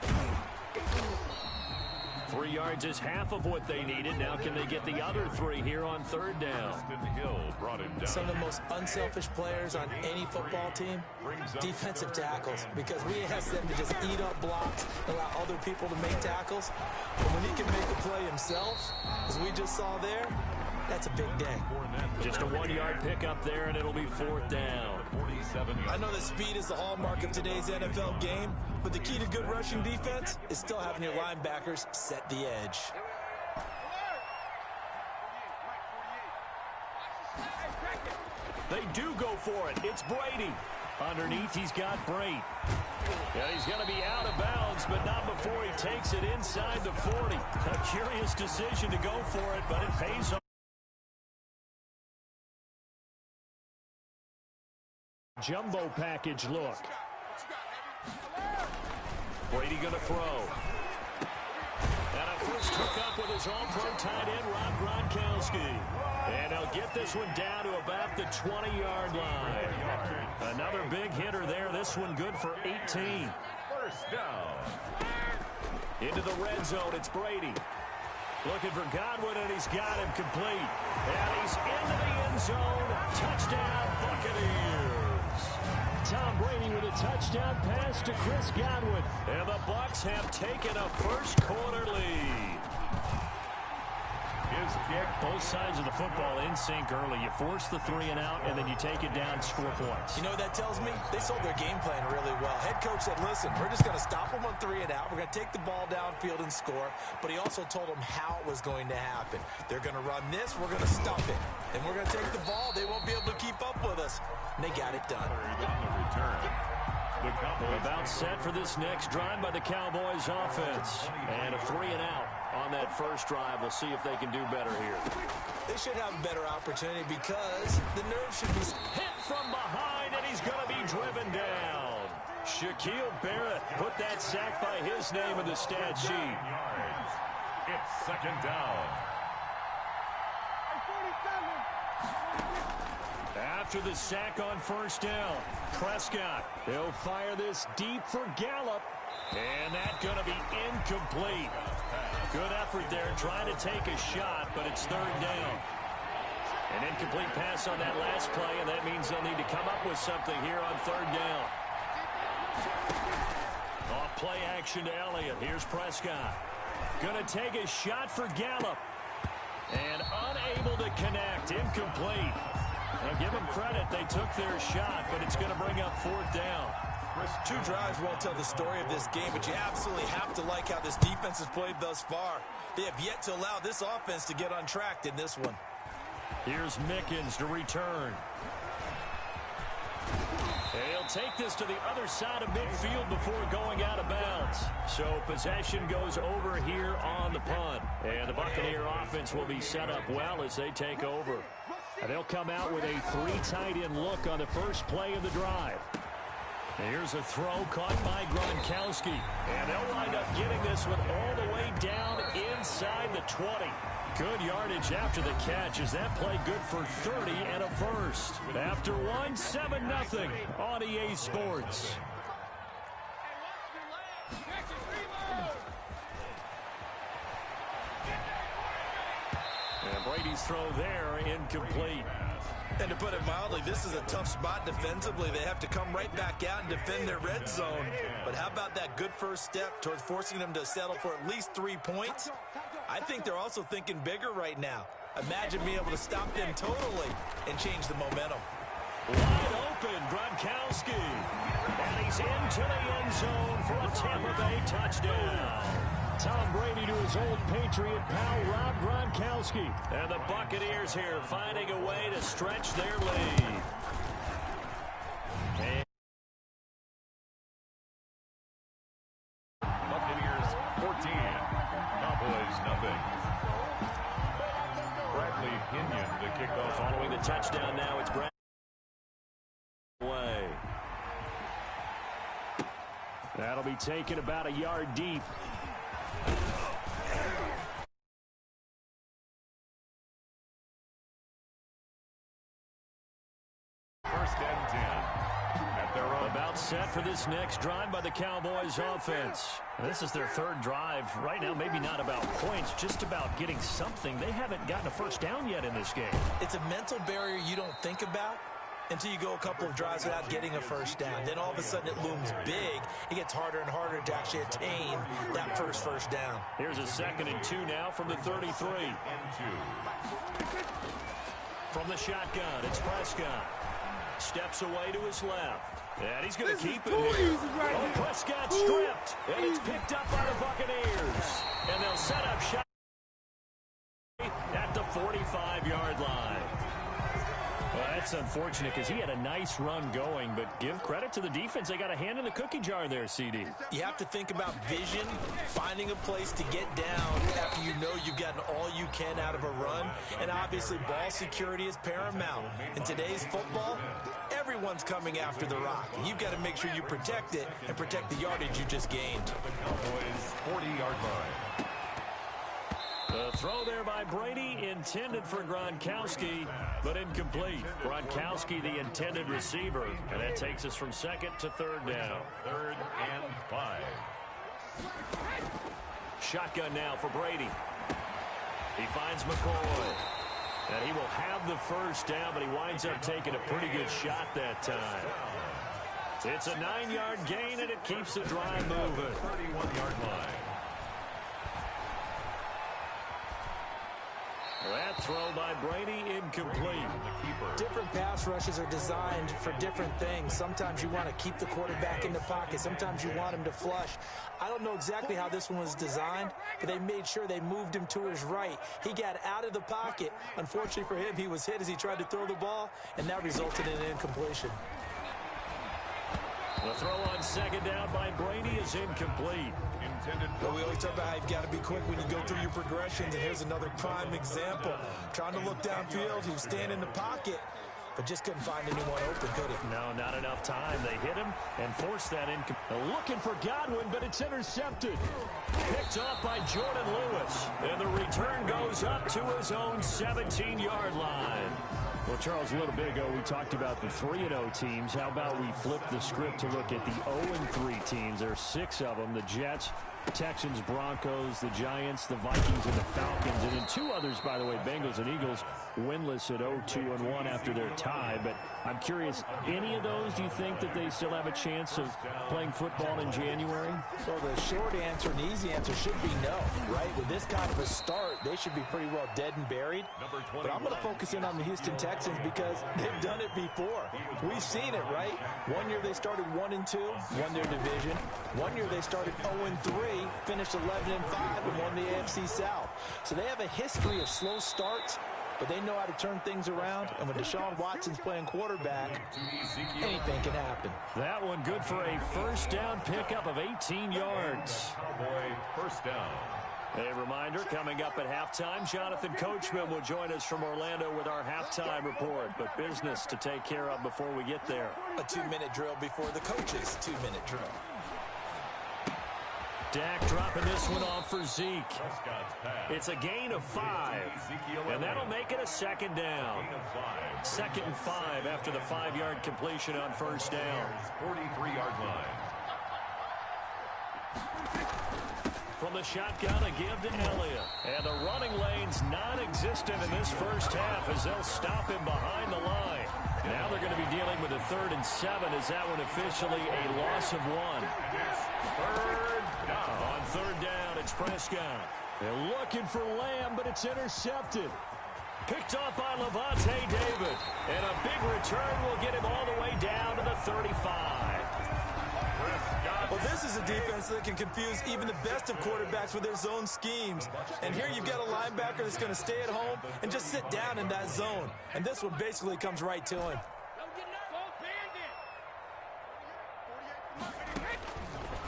3 yards is half of what they needed. Now can they get the other 3 here on 3rd down? Hill brought him down. Some of the most unselfish players on any football team, defensive tackles, because we ask them to just eat up blocks, allow other people to make tackles. But when he can make a play himself, as we just saw there, that's a big day. Just a 1-yard pickup there, and it'll be 4th down. I know that speed is the hallmark of today's NFL game, but the key to good rushing defense is still having your linebackers set the edge. They do go for it. It's Brady. Underneath, he's got Brate. Yeah, he's going to be out of bounds, but not before he takes it inside the 40. A curious decision to go for it, but it pays off. Jumbo package look. Brady going to throw. And a first hookup with his all-pro tight end, Rob Gronkowski. And he'll get this one down to about the 20-yard line. Another big hitter there. This one good for 18. First down. Into the red zone, it's Brady. Looking for Godwin, and he's got him complete. And he's into the end zone. Touchdown, Buccaneers. Tom Brady with a touchdown pass to Chris Godwin. And the Bucs have taken a first-quarter lead. his kick. Both sides of the football in sync early. You force the 3 and out, and then you take it down, score points. You know what that tells me? They sold their game plan really well. Head coach said, listen, we're just going to stop them on 3 and out. We're going to take the ball downfield and score. But he also told them how it was going to happen. They're going to run this. We're going to stuff it. And we're going to take the ball. They won't be able to keep up with us. And they got it done. On the return. The Cowboys about set for this next drive by the Cowboys offense. And a 3 and out on that first drive. We'll see if they can do better here. They should have a better opportunity because the nerve should be hit from behind, and he's going to be driven down. Shaquille Barrett put that sack by his name in the stat sheet. It's second down. After the sack on first down, Prescott, he'll fire this deep for Gallup, and that's going to be incomplete. Good effort there trying to take a shot, but it's third down. An incomplete pass on that last play, and that means they'll need to come up with something here on third down. Off play action to Elliott. Here's Prescott. Going to take a shot for Gallup, and unable to connect. Incomplete. Now give them credit. They took their shot, but it's going to bring up fourth down. 2 drives won't tell the story of this game, but you absolutely have to like how this defense has played thus far. They have yet to allow this offense to get untracked in this one. Here's Mickens to return. He'll take this to the other side of midfield before going out of bounds. So possession goes over here on the punt. And the Buccaneer offense will be set up well as they take over. And they'll come out with a 3 tight end look on the first play of the drive. Here's a throw caught by Gronkowski. And they'll wind up getting this one all the way down inside the 20. Good yardage after the catch. Is that play good for 30 and a first? After one, 7-0 on EA Sports. And Brady's throw there, incomplete. And to put it mildly, this is a tough spot defensively. They have to come right back out and defend their red zone. But how about that good first step towards forcing them to settle for at least 3 points? I think they're also thinking bigger right now. Imagine being able to stop them totally and change the momentum. Wide open, Gronkowski. And he's into the end zone for a Tampa Bay touchdown. Tom Brady to his old Patriot pal, Rob Gronkowski. And the Buccaneers here finding a way to stretch their lead. And Buccaneers 14. Cowboys nothing. Bradley Pinion to kick off. Following the touchdown now, it's Bradley. Way. That'll be taken about a yard deep. First and 10 at their own. About set for this next drive by the Cowboys offense. This is their third drive. Right now, maybe not about points, just about getting something. They haven't gotten a first down yet in this game. It's a mental barrier you don't think about until you go a couple of drives without getting a first down. Then all of a sudden it looms big. It gets harder and harder to actually attain that first down. Here's a 2nd and 2 now from the 33. From the shotgun, it's Prescott. Steps away to his left. And he's going to keep it here. Prescott stripped. And it's picked up by the Buccaneers. And they'll set up shot at the 45-yard line. Well, that's unfortunate because he had a nice run going, but give credit to the defense. They got a hand in the cookie jar there, CD. You have to think about vision, finding a place to get down after you know you've gotten all you can out of a run. And obviously, ball security is paramount. In today's football, everyone's coming after the rock. You've got to make sure you protect it and protect the yardage you just gained. Cowboys 40-yard line. The throw there by Brady, intended for Gronkowski, but incomplete. Gronkowski, the intended receiver, and that takes us from 2nd to 3rd down. 3rd and 5. Shotgun now for Brady. He finds McCoy. And he will have the first down, but he winds up taking a pretty good shot that time. It's a 9-yard gain, and it keeps the drive moving. 31-yard line. That throw by Brady incomplete. Different pass rushes are designed for different things. Sometimes you want to keep the quarterback in the pocket. Sometimes you want him to flush. I don't know exactly how this one was designed, but they made sure they moved him to his right. He got out of the pocket. Unfortunately for him, he was hit as he tried to throw the ball, and that resulted in an incompletion. The throw on second down by Brady is incomplete. But we always talk about how you've got to be quick when you go through your progressions, and here's another prime example. Trying to look downfield, he was standing in the pocket, but just couldn't find anyone open, could he? No, not enough time. They hit him and forced that in. Looking for Godwin, but it's intercepted. Picked off by Jordan Lewis, and the return goes up to his own 17-yard line. Well, Charles, a little bit ago, we talked about the 3-0 teams. How about we flip the script to look at the 0-3 teams? There are 6 of them: the Jets, Texans, Broncos, the Giants, the Vikings, and the Falcons. And then 2 others, by the way, Bengals and Eagles, winless at 0-2-1 after their tie. But I'm curious, any of those, do you think that they still have a chance of playing football in January? Well, the short answer and easy answer should be no, right? With this kind of a start, they should be pretty well dead and buried. But I'm going to focus in on the Houston Texans because they've done it before. We've seen it, right? One year they started 1-2, won their division. One year they started 0-3, finished 11-5, and won the AFC South. So they have a history of slow starts, but they know how to turn things around. And when Deshaun Watson's playing quarterback, anything can happen. That one good for a first down pickup of 18 yards. Cowboy first down. A reminder, coming up at halftime, Jonathan Coachman will join us from Orlando with our halftime report. But business to take care of before we get there. A 2-minute drill before the coach's 2-minute drill. Dak dropping this one off for Zeke. It's a gain of 5, and that'll make it a second down. 2nd and 5 after the 5-yard completion on first down. 43-yard line. From the shotgun, a give to Elliott. And the running lane's non-existent in this first half as they'll stop him behind the line. Now they're going to be dealing with a 3rd and 7 as that one officially a loss of 1. Third down. On 3rd down, it's Prescott. They're looking for Lamb, but it's intercepted. Picked off by Levante David. And a big return will get him all the way down to the 35. Well, this is a defense that can confuse even the best of quarterbacks with their zone schemes. And here you've got a linebacker that's going to stay at home and just sit down in that zone. And this one basically comes right to him.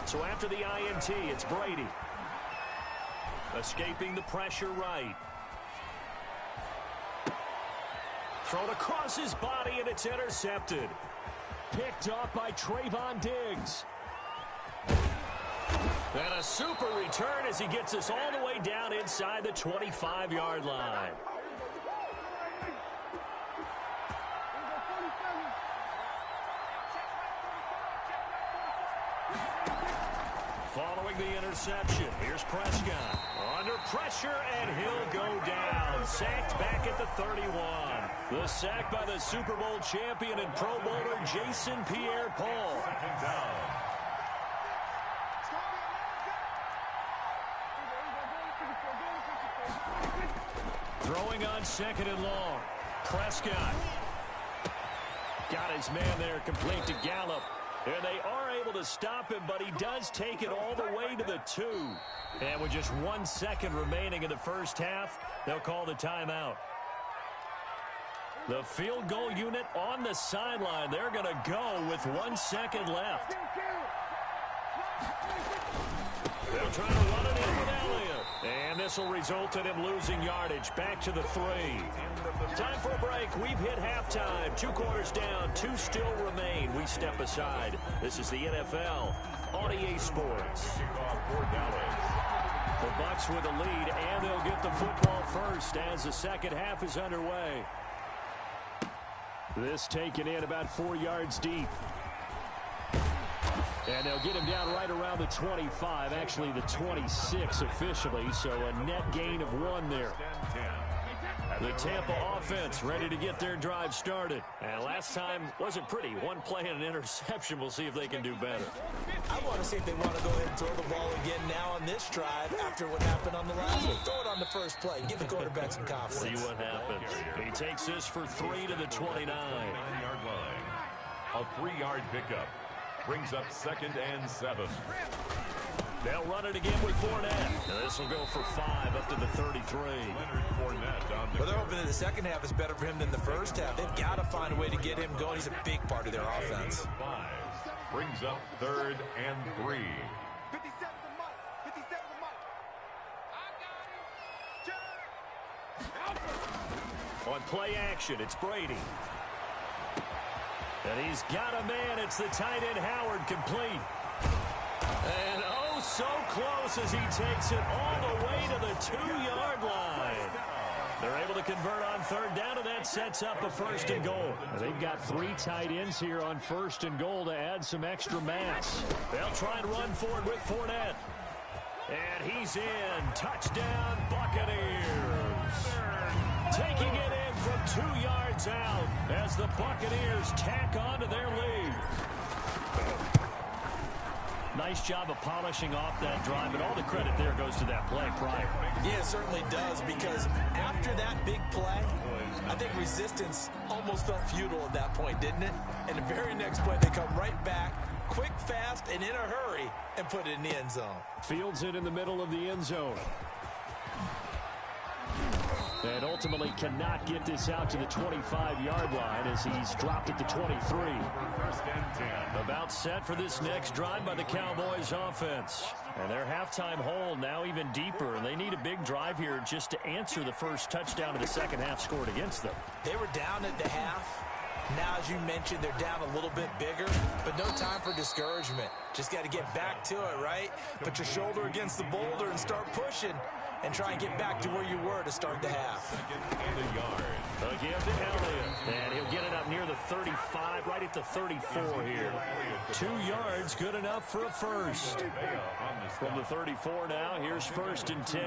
So after the INT, it's Brady. Escaping the pressure right. Thrown across his body, and it's intercepted. Picked off by Trayvon Diggs. And a super return as he gets us all the way down inside the 25-yard line. Following the interception, here's Prescott. Under pressure, and he'll go down. Sacked back at the 31. The sack by the Super Bowl champion and Pro Bowler Jason Pierre-Paul. Second down. Throwing on 2nd and long. Prescott. Got his man there, complete to Gallup. And they are able to stop him, but he does take it all the way to the 2. And with just 1 second remaining in the first half, they'll call the timeout. The field goal unit on the sideline. They're going to go with 1 second left. They'll try to run it in with Elliott. And this will result in him losing yardage. Back to the 3. Time for a break. We've hit halftime. 2 quarters down. 2 still remain. We step aside. This is the NFL on EA Sports. The Bucs with a lead, and they'll get the football first as the second half is underway. This taken in about 4 yards deep. And they'll get him down right around the 25, actually the 26 officially, so a net gain of 1 there. The Tampa offense ready to get their drive started. And last time wasn't pretty. One play and an interception. We'll see if they can do better. I want to see if they want to go ahead and throw the ball again now on this drive after what happened on the last one. Throw it on the first play. Give the quarterback some confidence. See what happens. He takes this for 3 to the 29. 9-yard line. A 3-yard pickup. Brings up 2nd and 7. They'll run it again with Fournette. And this will go for 5 up to the 33. Leonard Fournette on the Well, they're hoping that the second half is better for him than the first half. They've got to find a way to get him going. He's a big part of their offense. 5. Brings up 3rd and 3. 57 to Mike. 57 to Mike. I got him. On play action, it's Brady. And he's got a man. It's the tight end Howard, complete. And oh, so close as he takes it all the way to the 2-yard line. They're able to convert on 3rd down, and that sets up a 1st and goal. They've got 3 tight ends here on 1st and goal to add some extra mass. They'll try and run forward with Fournette. And he's in. Touchdown, Buccaneers. Taking it in from 2 yards out as the Buccaneers tack on to their lead. Nice job of polishing off that drive, and all the credit there goes to that play prior. Yeah, it certainly does, because after that big play, I think resistance almost felt futile at that point, didn't it? And the very next play, they come right back, quick, fast, and in a hurry, and put it in the end zone. Fields it in the middle of the end zone. And ultimately cannot get this out to the 25-yard line as he's dropped at the 23. 1st and 10. About set for this next drive by the Cowboys offense. And their halftime hole now even deeper. And they need a big drive here just to answer the first touchdown of the second half scored against them. They were down at the half. Now, as you mentioned, they're down a little bit bigger, but no time for discouragement. Just got to get back to it, right? Put your shoulder against the boulder and start pushing, and try and get back to where you were to start the half. 2nd and a yard. Again to Elliott. And he'll get it up near the 35, right at the 34 here. 2 yards, good enough for a first. From the 34 now, here's 1st and 10.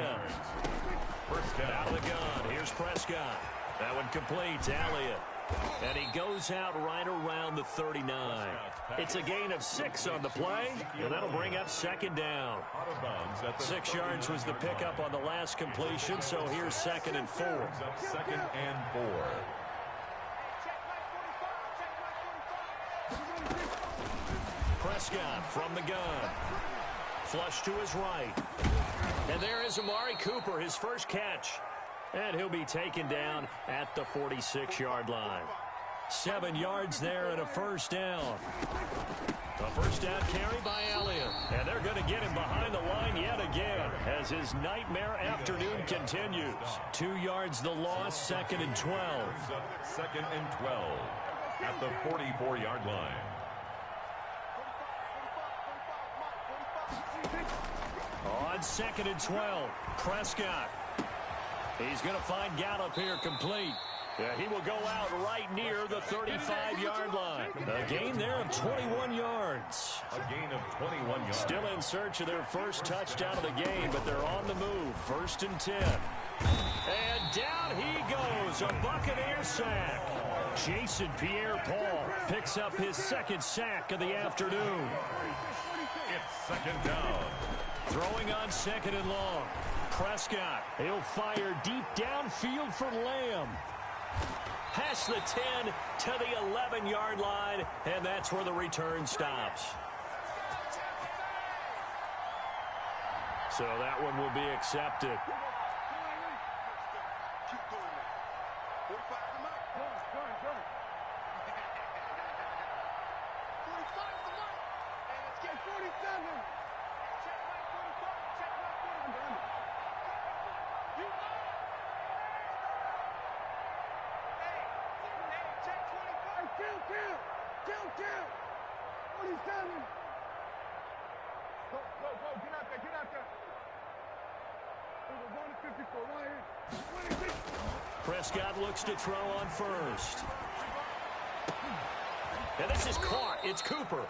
First down. Out of the gun, here's Prescott. That one completes, Elliott. And he goes out right around the 39. It's a gain of 6 on the play, and that'll bring up 2nd down. 6 yards was the pickup on the last completion, so here's 2nd and 4. 2nd and 4. Prescott from the gun. Flush to his right. And there is Amari Cooper, his first catch. And he'll be taken down at the 46-yard line. 7 yards there and a 1st down. A 1st down carry by Elliott. And they're going to get him behind the line yet again as his nightmare afternoon continues. 2 yards the loss, 2nd and 12. 2nd and 12 at the 44-yard line. On 2nd and 12, Prescott. He's going to find Gallup here complete. He will go out right near the 35-yard line. A gain there of 21 yards. A gain of 21 yards. Still in search of their first touchdown of the game, but they're on the move. 1st and 10. And down he goes. A Buccaneer sack. Jason Pierre-Paul picks up his 2nd sack of the afternoon. It's 2nd down. Throwing on 2nd and long. Prescott, he'll fire deep downfield for Lamb. Past the 10 to the 11-yard line, and that's where the return stops. So that one will be accepted. Keep doing that. 45 to Mike. Go. 45 to Mike. And let's get 47. Check Mike 45. Check Mike 45. You know it. Hey, check 25. Kill. 47. Go. Get out there. We're going to 54 right here. 26. Prescott looks to throw on first. And this is caught. It's Cooper.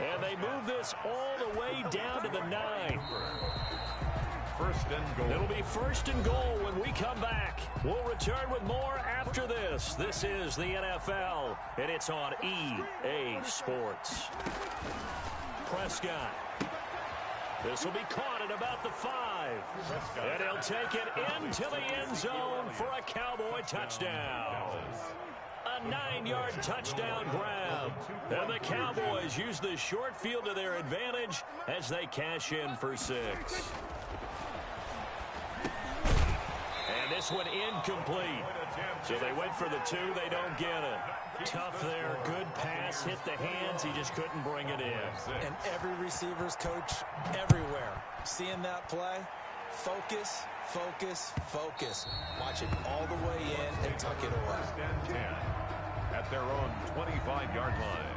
And they move this all the way down to the 9. first and goal. It'll be first and goal when we come back. We'll return with more after this. This is the NFL, and it's on EA Sports. Prescott. This will be caught at about the 5. And he'll take it into the end zone for a Cowboy touchdown. A 9-yard touchdown grab. And the Cowboys use the short field to their advantage as they cash in for 6. And this one incomplete. So they went for the 2. They don't get it. Tough there. Good pass. Hit the hands. He just couldn't bring it in. And every receiver's coach everywhere. Seeing that play, focus, focus, focus. Watch it all the way in and tuck it away. First and 10 at their own 25-yard line.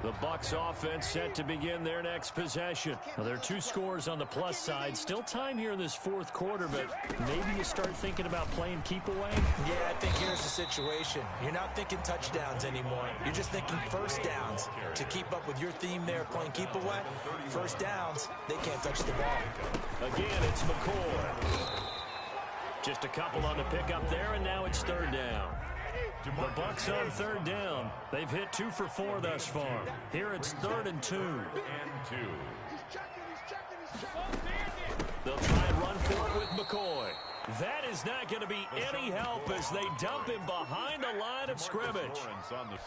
The Bucs offense set to begin their next possession. Now, there are 2 scores on the plus side. Still time here in this fourth quarter, but maybe you start thinking about playing keep away? Yeah, I think here's the situation. You're not thinking touchdowns anymore. You're just thinking first downs. To keep up with your theme there, playing keep away, first downs, they can't touch the ball. Again, it's McCoy. Just a couple on the pickup there, and now it's third down. The Bucs on third down. They've hit 2 for 4 thus far. Here it's 3rd and 2. They'll try and run for it with McCoy. That is not going to be any help as they dump him behind the line of scrimmage.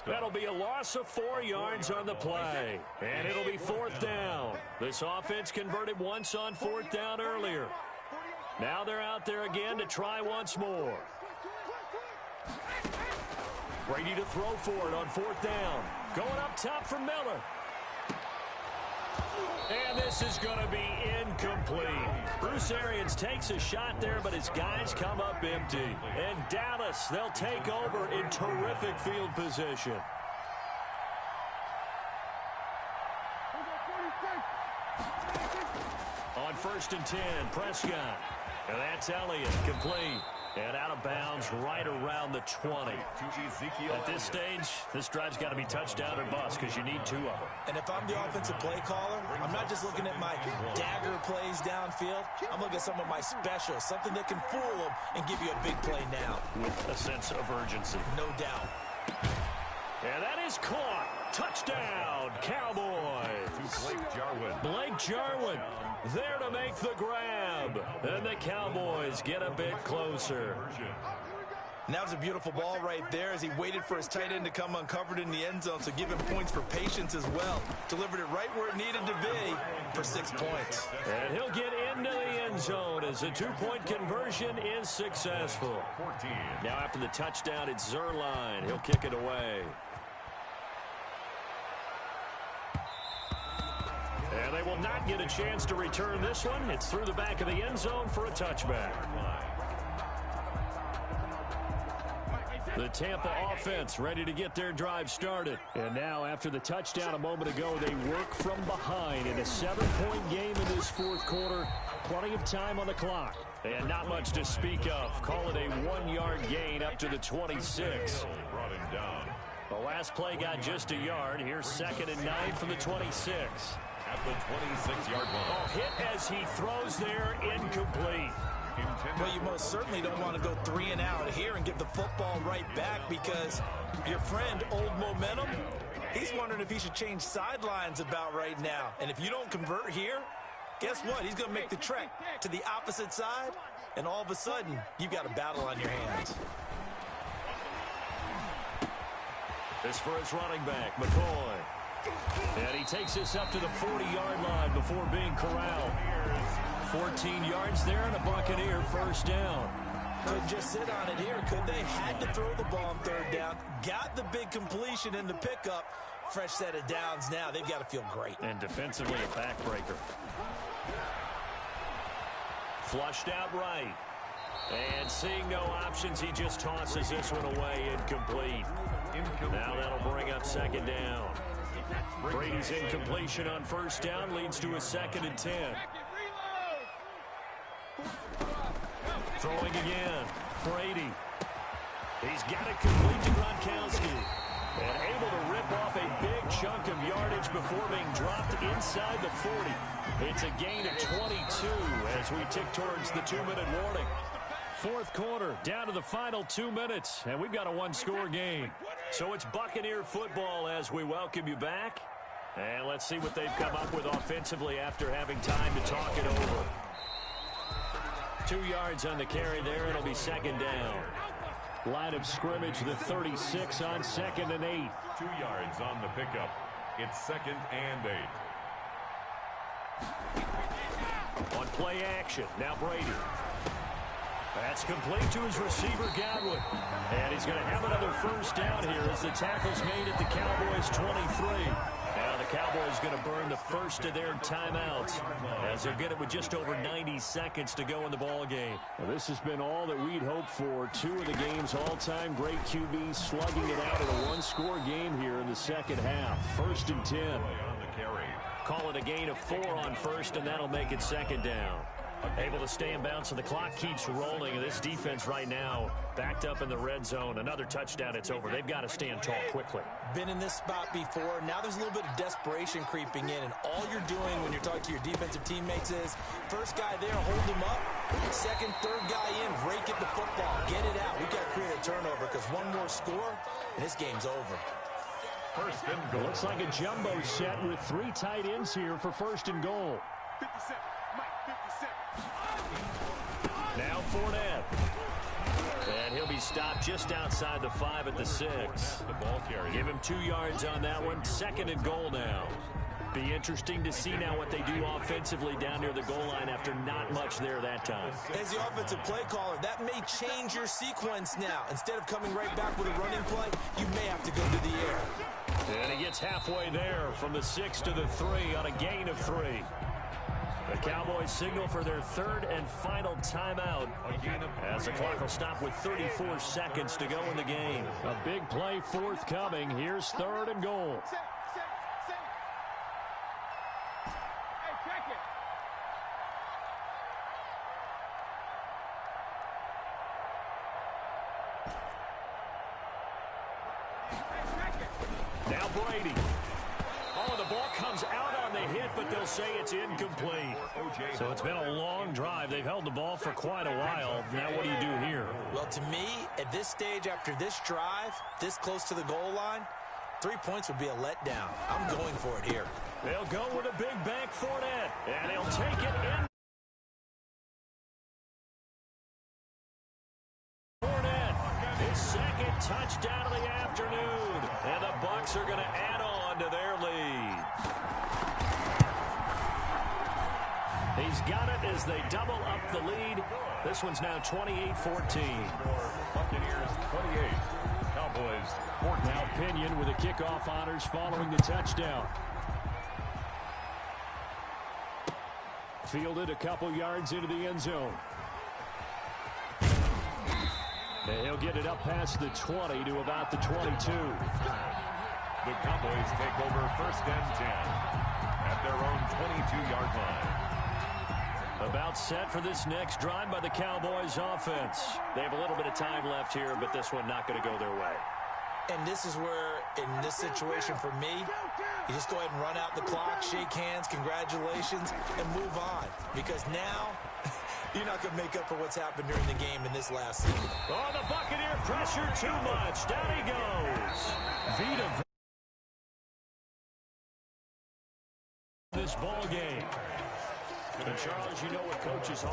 That'll be a loss of 4 yards on the play. And it'll be 4th down. This offense converted once on 4th down earlier. Now they're out there again to try once more. Brady to throw for it on 4th down. Going up top for Miller. And this is going to be incomplete. Bruce Arians takes a shot there, but his guys come up empty. And Dallas, they'll take over in terrific field position. On 1st and 10, Prescott. And that's Elliott, complete. And out of bounds right around the 20. At this stage, this drive's got to be touchdown or bust because you need 2 of them. And if I'm the offensive play caller, I'm not just looking at my dagger plays downfield. I'm looking at some of my specials, something that can fool them and give you a big play now. With a sense of urgency. No doubt. And that is caught. Touchdown, Cowboys. Blake Jarwin there to make the grab. And the Cowboys get a bit closer. And that was a beautiful ball right there as he waited for his tight end to come uncovered in the end zone, so give him points for patience as well. Delivered it right where it needed to be for 6 points. And he'll get into the end zone as a 2-point conversion is successful. Now after the touchdown, it's Zerline. He'll kick it away. And they will not get a chance to return this one. It's through the back of the end zone for a touchback. The Tampa offense ready to get their drive started. And now after the touchdown a moment ago, they work from behind in a 7-point game in this fourth quarter. Plenty of time on the clock. And not much to speak of. Call it a 1-yard gain up to the 26. Brought him down. The last play got just a yard. Here's 2nd and 9 from the 26. At the 26-yard line. Oh, hit as he throws there, incomplete. Well, you most certainly don't want to go 3 and out here and give the football right back because your friend, Old Momentum, he's wondering if he should change sidelines about right now. And if you don't convert here, guess what? He's going to make the trek to the opposite side, and all of a sudden, you've got a battle on your hands. This for his running back, McCoy. And he takes this up to the 40-yard line before being corralled. 14 yards there and a Buccaneer first down. Couldn't just sit on it here, could they? Had to throw the ball on 3rd down. Got the big completion in the pickup. Fresh set of downs now. They've got to feel great. And defensively a backbreaker. Flushed out right. And seeing no options, he just tosses this one away, incomplete. Now that'll bring up 2nd down. Brady's incompletion on 1st down leads to a 2nd and 10. Throwing again. Brady. He's got it complete to Gronkowski. And able to rip off a big chunk of yardage before being dropped in inside the 40. It's a gain of 22 as we tick towards the 2-minute warning. Fourth quarter, down to the final 2 minutes, and we've got a one-score game. So it's Buccaneer football as we welcome you back. And let's see what they've come up with offensively after having time to talk it over. 2 yards on the carry there. It'll be second down. Line of scrimmage, the 36 on 2nd and 8. 2 yards on the pickup. It's 2nd and 8. On play action, now Brady. That's complete to his receiver, Godwin. And he's going to have another first down here as the tackle's made at the Cowboys' 23. Now the Cowboys going to burn the first of their timeouts as they'll get it with just over 90 seconds to go in the ball game. Well, this has been all that we'd hoped for. 2 of the game's all-time great QBs slugging it out in a one-score game here in the second half. 1st and 10. On the carry. Call it a gain of 4 on first, and that'll make it second down. Able to stay in bounds, so the clock keeps rolling. This defense right now backed up in the red zone. Another touchdown, it's over. They've got to stand tall quickly. Been in this spot before. Now there's a little bit of desperation creeping in, and all you're doing when you're talking to your defensive teammates is first guy there, hold him up. Second, third guy in, rake at the football. Get it out. We've got to create a turnover because one more score, and this game's over. 1st and goal. Looks like a jumbo set with 3 tight ends here for 1st and goal. 57. Mike, 57. Now Fournette. And he'll be stopped just outside the 5 at the 6. The ball carrier. Give him 2 yards on that one. 2nd and goal now. Be interesting to see now what they do offensively down near the goal line after not much there that time. As the offensive play caller, that may change your sequence now. Instead of coming right back with a running play, you may have to go to the air. And he gets halfway there from the 6 to the 3 on a gain of 3. The Cowboys signal for their 3rd and final timeout as the clock will stop with 34 seconds to go in the game. A big play forthcoming. Here's 3rd and goal. Hey, check it. Now Brady. Oh, the ball comes out on the hit, but they'll say it's incomplete. So it's been a long drive. They've held the ball for quite a while. Now what do you do here? Well, to me, at this stage, after this drive, this close to the goal line, 3 points would be a letdown. I'm going for it here. They'll go with a big bank Fournette, and he'll take it in. Fournette, his 2nd touchdown of the afternoon, and the Bucs are going to add on to their lead. He's got it as they double up the lead. This one's now 28-14. Buccaneers 28. Cowboys 14. Now Pinion with the kickoff honors following the touchdown. Fielded a couple yards into the end zone. And he'll get it up past the 20 to about the 22. The Cowboys take over 1st and 10 at their own 22-yard line. About set for this next drive by the Cowboys offense. They have a little bit of time left here, but this one not going to go their way. And this is where, in this situation for me, you just go ahead and run out the clock, shake hands, congratulations, and move on. Because now, you're not going to make up for what's happened during the game in this last season. Oh, the Buccaneer pressure too much. Down he goes. Vita this ball game. And Charles, you know what coaches